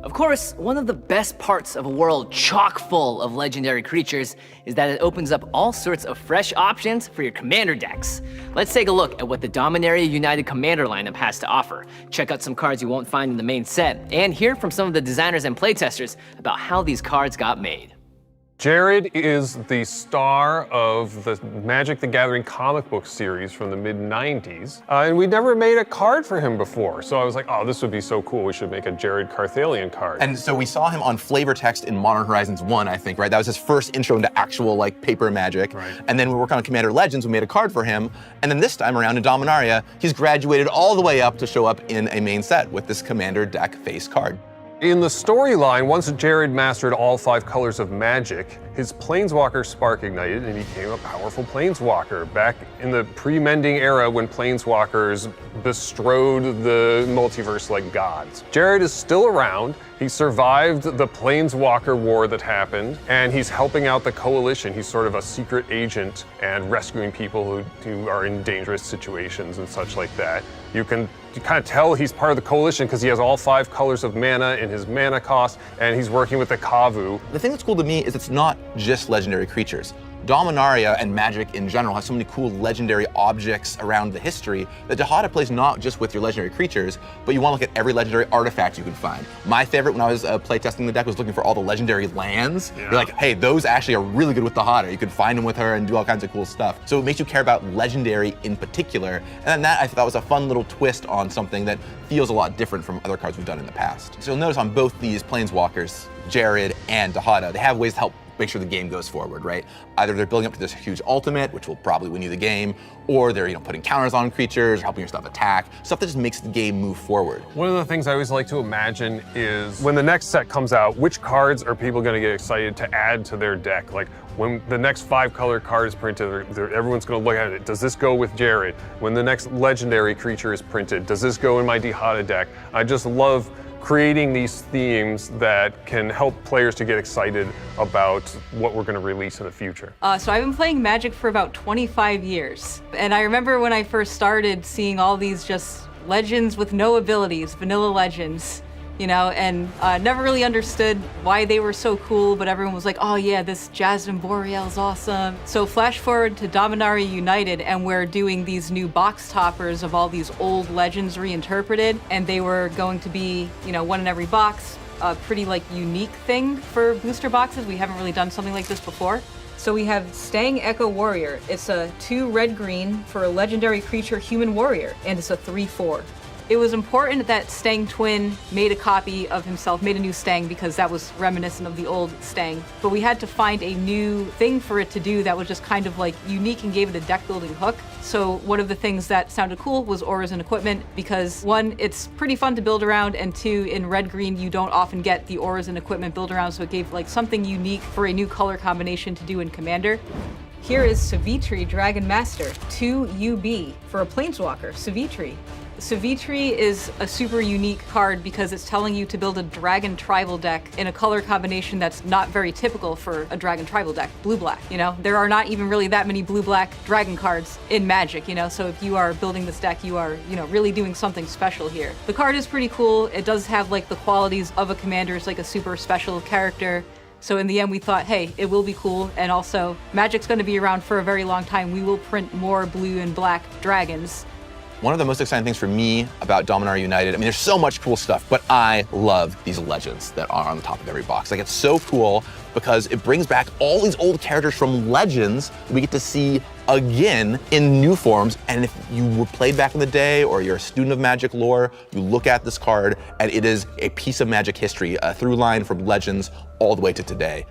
Of course, one of the best parts of a world chock full of legendary creatures is that it opens up all sorts of fresh options for your commander decks. Let's take a look at what the Dominaria United Commander lineup has to offer. Check out some cards you won't find in the main set, and hear from some of the designers and playtesters about how these cards got made. Jared is the star of the Magic the Gathering comic book series from the mid-90s, and we never made a card for him before. So I was like, oh, this would be so cool. We should make a Jared Carthalion card. And so we saw him on flavor text in Modern Horizons 1, I think, right? That was his first intro into actual like paper Magic. Right. And then we worked on Commander Legends, we made a card for him. And then this time around in Dominaria, he's graduated all the way up to show up in a main set with this Commander deck face card. In the storyline, once Jared mastered all 5 colors of Magic, his Planeswalker spark ignited and he became a powerful Planeswalker back in the pre-mending era when Planeswalkers bestrode the multiverse like gods. Jared is still around. He survived the Planeswalker war that happened, and he's helping out the Coalition. He's sort of a secret agent and rescuing people who are in dangerous situations and such like that. You kind of tell he's part of the Coalition because he has all 5 colors of mana in his mana cost, and he's working with the Kavu. The thing that's cool to me is it's not just legendary creatures. Dominaria and Magic in general has so many cool legendary objects around the history that Dihada plays not just with your legendary creatures, but you want to look at every legendary artifact you can find. My favorite when I was playtesting the deck was looking for all the legendary lands. You're like, hey, those actually are really good with Dihada. You could find them with her and do all kinds of cool stuff. So it makes you care about legendary in particular. And then that I thought was a fun little twist on something that feels a lot different from other cards we've done in the past. So you'll notice on both these Planeswalkers, Jared and Dihada, they have ways to help make sure the game goes forward, right? Either they're building up to this huge ultimate, which will probably win you the game, or they're putting counters on creatures, helping your stuff attack, stuff that just makes the game move forward. One of the things I always like to imagine is when the next set comes out, which cards are people going to get excited to add to their deck? Like when the next 5-color card is printed, everyone's going to look at it. Does this go with Jared? When the next legendary creature is printed, does this go in my Dihada deck? I just love creating these themes that can help players to get excited about what we're going to release in the future. So I've been playing Magic for about 25 years. And I remember when I first started seeing all these just legends with no abilities, vanilla legends, and never really understood why they were so cool, but everyone was like, oh yeah, this Jasmine Boreal's awesome. So flash forward to Dominaria United, and we're doing these new box toppers of all these old legends reinterpreted, and they were going to be, one in every box, a pretty unique thing for booster boxes. We haven't really done something like this before. So we have Stang Echo Warrior. It's a 2 red-green for a legendary creature human warrior, and it's a 3/4. It was important that Stang Twin made a copy of himself, made a new Stang, because that was reminiscent of the old Stang. But we had to find a new thing for it to do that was just kind of unique and gave it a deck building hook. So one of the things that sounded cool was auras and equipment, because 1, it's pretty fun to build around, and 2, in red-green you don't often get the auras and equipment build around, so it gave something unique for a new color combination to do in Commander. Here is Savitri Dragon Master, 2 UB for a Planeswalker, Savitri. Savitri is a super unique card because it's telling you to build a dragon tribal deck in a color combination that's not very typical for a dragon tribal deck, blue-black, There are not even really that many blue-black dragon cards in Magic, So if you are building this deck, you are, really doing something special here. The card is pretty cool. It does have the qualities of a commander. It's a super special character. So in the end, we thought, hey, it will be cool. And also, Magic's going to be around for a very long time. We will print more blue and black dragons. One of the most exciting things for me about Dominaria United, there's so much cool stuff, but I love these legends that are on the top of every box. It's so cool because it brings back all these old characters from Legends that we get to see again in new forms. And if you were played back in the day or you're a student of Magic lore, you look at this card and it is a piece of Magic history, a through line from Legends all the way to today.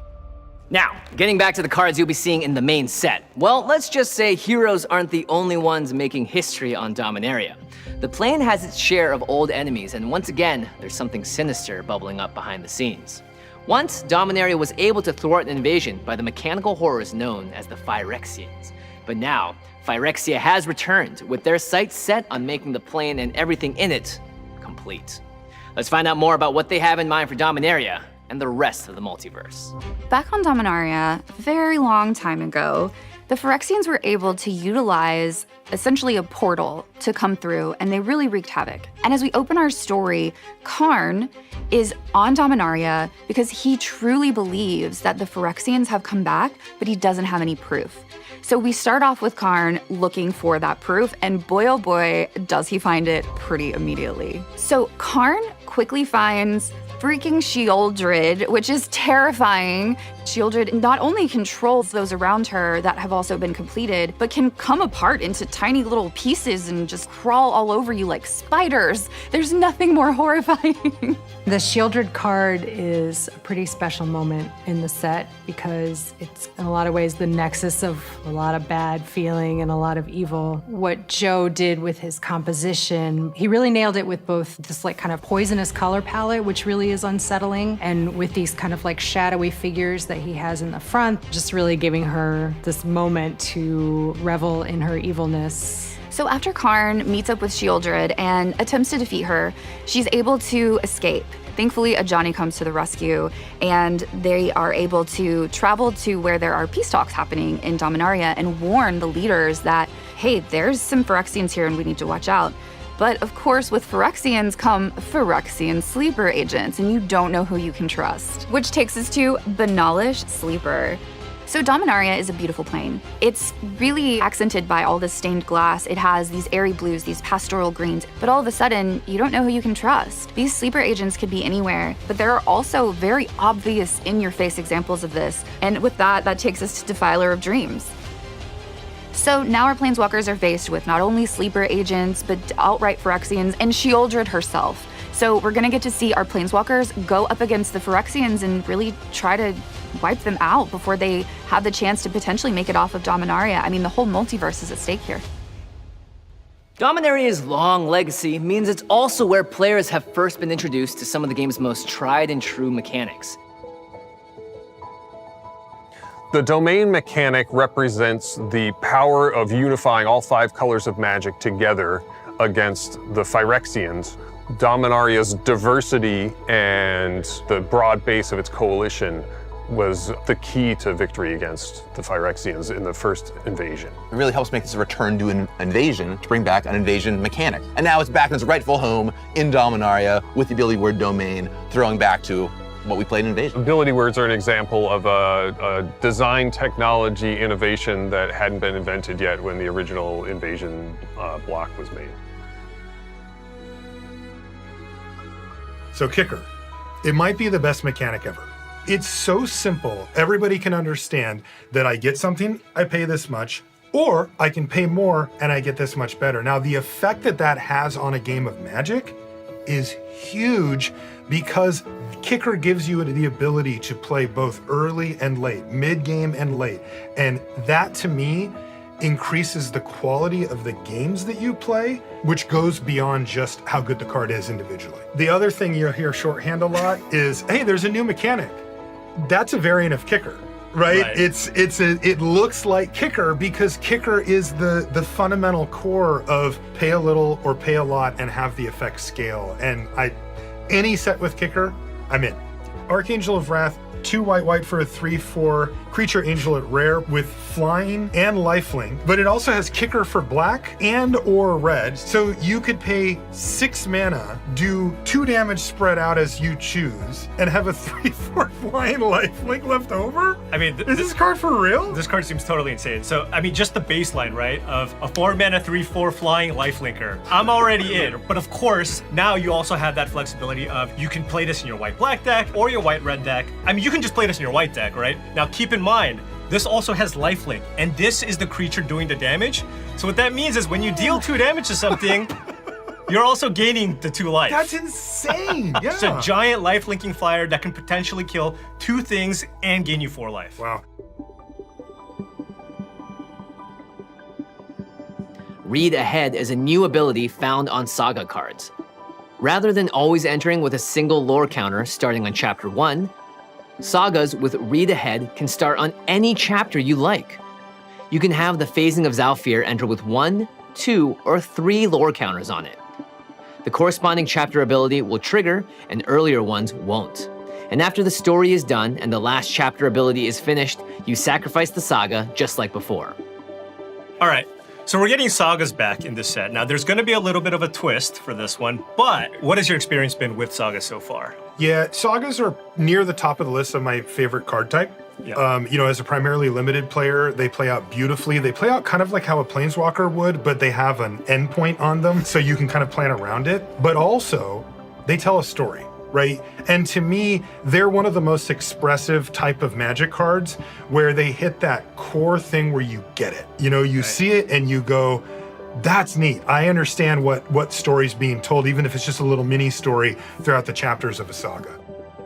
Now, getting back to the cards you'll be seeing in the main set. Well, let's just say heroes aren't the only ones making history on Dominaria. The plane has its share of old enemies, and once again, there's something sinister bubbling up behind the scenes. Once, Dominaria was able to thwart an invasion by the mechanical horrors known as the Phyrexians. But now, Phyrexia has returned, with their sights set on making the plane and everything in it complete. Let's find out more about what they have in mind for Dominaria and the rest of the multiverse. Back on Dominaria, a very long time ago, the Phyrexians were able to utilize essentially a portal to come through, and they really wreaked havoc. And as we open our story, Karn is on Dominaria because he truly believes that the Phyrexians have come back, but he doesn't have any proof. So we start off with Karn looking for that proof, and boy oh boy, does he find it pretty immediately. So Karn quickly finds freaking Sheoldred, which is terrifying. Sheoldred not only controls those around her that have also been completed, but can come apart into tiny little pieces and just crawl all over you like spiders. There's nothing more horrifying. The Sheoldred card is a pretty special moment in the set because it's in a lot of ways the nexus of a lot of bad feeling and a lot of evil. What Joe did with his composition, he really nailed it with both this kind of poisonous color palette, which really is unsettling, and with these kind of shadowy figures that he has in the front, just really giving her this moment to revel in her evilness. So after Karn meets up with Sheoldred and attempts to defeat her, she's able to escape. Thankfully, Ajani comes to the rescue, and they are able to travel to where there are peace talks happening in Dominaria and warn the leaders that, hey, there's some Phyrexians here and we need to watch out. But of course, with Phyrexians come Phyrexian sleeper agents, and you don't know who you can trust. Which takes us to Banalish Sleeper. So Dominaria is a beautiful plane. It's really accented by all this stained glass. It has these airy blues, these pastoral greens, but all of a sudden, you don't know who you can trust. These sleeper agents could be anywhere, but there are also very obvious in-your-face examples of this. And with that takes us to Defiler of Dreams. So now our planeswalkers are faced with not only sleeper agents, but outright Phyrexians and Sheoldred herself. So we're gonna get to see our planeswalkers go up against the Phyrexians and really try to wipe them out before they have the chance to potentially make it off of Dominaria. I mean, the whole multiverse is at stake here. Dominaria's long legacy means it's also where players have first been introduced to some of the game's most tried and true mechanics. The domain mechanic represents the power of unifying all 5 colors of magic together against the Phyrexians. Dominaria's diversity and the broad base of its coalition was the key to victory against the Phyrexians in the first invasion. It really helps make this a return to an invasion, to bring back an invasion mechanic. And now it's back in its rightful home in Dominaria with the ability word domain, throwing back to what we played in Invasion. Ability words are an example of a design technology innovation that hadn't been invented yet when the original Invasion block was made. So kicker, it might be the best mechanic ever. It's so simple, everybody can understand that I get something, I pay this much, or I can pay more and I get this much better. Now the effect that that has on a game of Magic is huge because kicker gives you the ability to play both early and late, mid-game and late. And that to me increases the quality of the games that you play, which goes beyond just how good the card is individually. The other thing you'll hear shorthand a lot is, hey, there's a new mechanic. That's a variant of kicker, right? It looks like kicker because kicker is the fundamental core of pay a little or pay a lot and have the effect scale. And any set with kicker, I'm in. Archangel of Wrath, 2 white for a 3/4 creature angel at rare with flying and lifelink, but it also has kicker for black and or red. So you could pay 6 mana, do 2 damage spread out as you choose, and have a 3/4 flying lifelink left over? I mean, is this card for real? This card seems totally insane. So, I mean, just the baseline, right, of a 4 mana 3/4 flying lifelinker. I'm already in, but of course, now you also have that flexibility of you can play this in your white-black deck or your white-red deck. I mean, you can just play this in your white deck, right? Now, keep in mind, this also has lifelink, and this is the creature doing the damage. So what that means is when you deal 2 damage to something, you're also gaining the 2 life. That's insane, yeah. It's a giant life-linking flyer that can potentially kill 2 things and gain you 4 life. Wow. Read Ahead is a new ability found on Saga cards. Rather than always entering with a single lore counter starting on Chapter 1, Sagas with Read Ahead can start on any chapter you like. You can have the Phasing of Zhalfir enter with 1, 2, or 3 lore counters on it. The corresponding chapter ability will trigger, and earlier ones won't. And after the story is done and the last chapter ability is finished, you sacrifice the saga just like before. All right, so we're getting sagas back in this set. Now, there's going to be a little bit of a twist for this one, but what has your experience been with sagas so far? Yeah, sagas are near the top of the list of my favorite card type. Yeah. You know, as a primarily limited player, they play out beautifully. They play out kind of like how a Planeswalker would, but they have an endpoint on them, so you can kind of plan around it. But also, they tell a story, right? And to me, they're one of the most expressive type of Magic cards where they hit that core thing where you get it. You know, you see it and you go, that's neat. I understand what story's being told, even if it's just a little mini story throughout the chapters of a saga.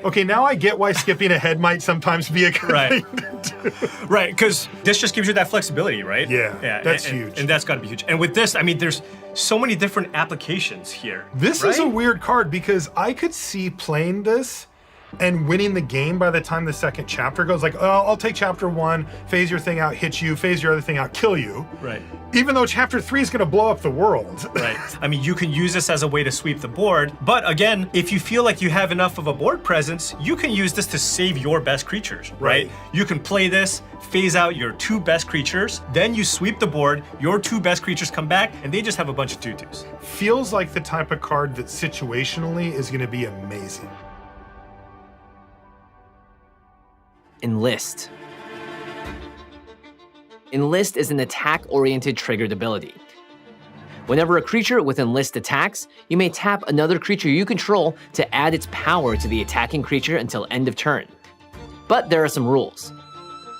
Okay, now I get why skipping ahead might sometimes be a good thing to do. Right, because this just gives you that flexibility, right? Yeah, that's huge. And that's got to be huge. And with this, I mean, there's so many different applications here. This is a weird card because I could see playing this and winning the game by the time the second chapter goes. Like, oh, I'll take chapter 1, phase your thing out, hit you, phase your other thing out, kill you. Right. Even though chapter 3 is going to blow up the world. Right. I mean, you can use this as a way to sweep the board, but again, if you feel like you have enough of a board presence, you can use this to save your best creatures, right? You can play this, phase out your 2 best creatures, then you sweep the board, your 2 best creatures come back, and they just have a bunch of tutus. Feels like the type of card that situationally is going to be amazing. Enlist. Enlist is an attack-oriented triggered ability. Whenever a creature with Enlist attacks, you may tap another creature you control to add its power to the attacking creature until end of turn. But there are some rules.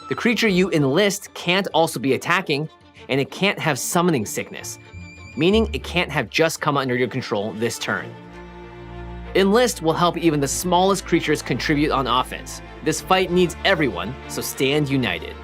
The creature you enlist can't also be attacking, and it can't have summoning sickness, meaning it can't have just come under your control this turn. Enlist will help even the smallest creatures contribute on offense. This fight needs everyone, so stand united.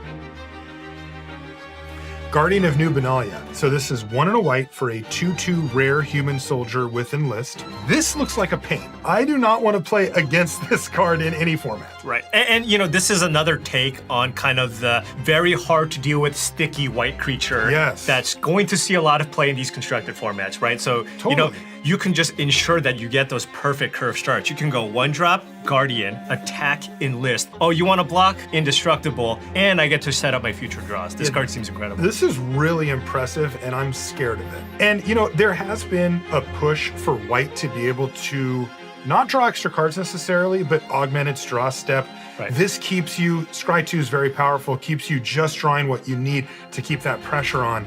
Guardian of New Benalia. So this is 1 and a white for a 2/2 rare human soldier with Enlist. This looks like a pain. I do not want to play against this card in any format. Right, and you know, this is another take on kind of the very hard to deal with sticky white creature. Yes. That's going to see a lot of play in these constructed formats, right? So, you know, you can just ensure that you get those perfect curve starts. You can go 1-drop, Guardian, attack, Enlist. Oh, you want to block? Indestructible, and I get to set up my future draws. This card seems incredible. This is really impressive, and I'm scared of it. And, you know, there has been a push for white to be able to not draw extra cards necessarily, but augment its draw step. Right. This keeps you, Scry 2 is very powerful, keeps you just drawing what you need to keep that pressure on,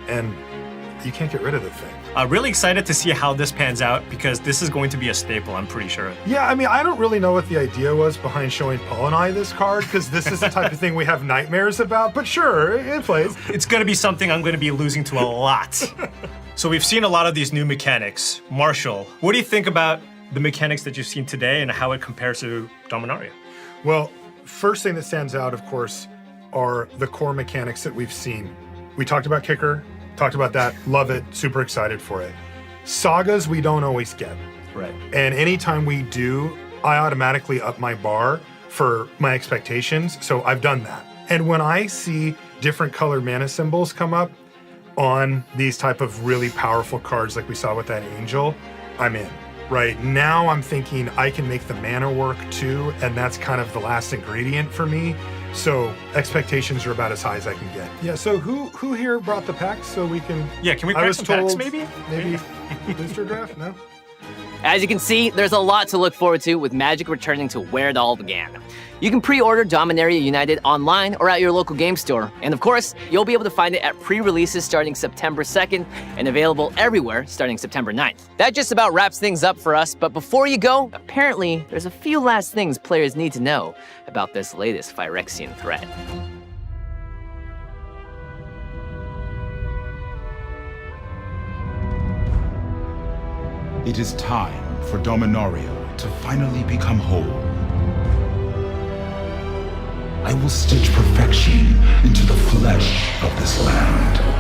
and you can't get rid of the thing. Really excited to see how this pans out because this is going to be a staple, I'm pretty sure. Yeah, I mean, I don't really know what the idea was behind showing Paul and I this card, because this is the type of thing we have nightmares about, but sure, it plays. It's gonna be something I'm gonna be losing to a lot. So we've seen a lot of these new mechanics. Marshall, what do you think about the mechanics that you've seen today and how it compares to Dominaria? Well, first thing that stands out, of course, are the core mechanics that we've seen. We talked about Kicker, talked about that, love it, super excited for it. Sagas we don't always get. Right. And anytime we do, I automatically up my bar for my expectations, so I've done that. And when I see different colored mana symbols come up on these type of really powerful cards like we saw with that Angel, I'm in. Right now I'm thinking I can make the mana work too, and that's kind of the last ingredient for me. So expectations are about as high as I can get. Yeah, so who here brought the packs so we can... Yeah, can we I crack was some told packs maybe? Maybe booster draft? No? As you can see, there's a lot to look forward to with Magic returning to where it all began. You can pre-order Dominaria United online or at your local game store. And of course, you'll be able to find it at pre-releases starting September 2nd and available everywhere starting September 9th. That just about wraps things up for us, but before you go, apparently there's a few last things players need to know about this latest Phyrexian threat. It is time for Dominaria to finally become whole. I will stitch perfection into the flesh of this land.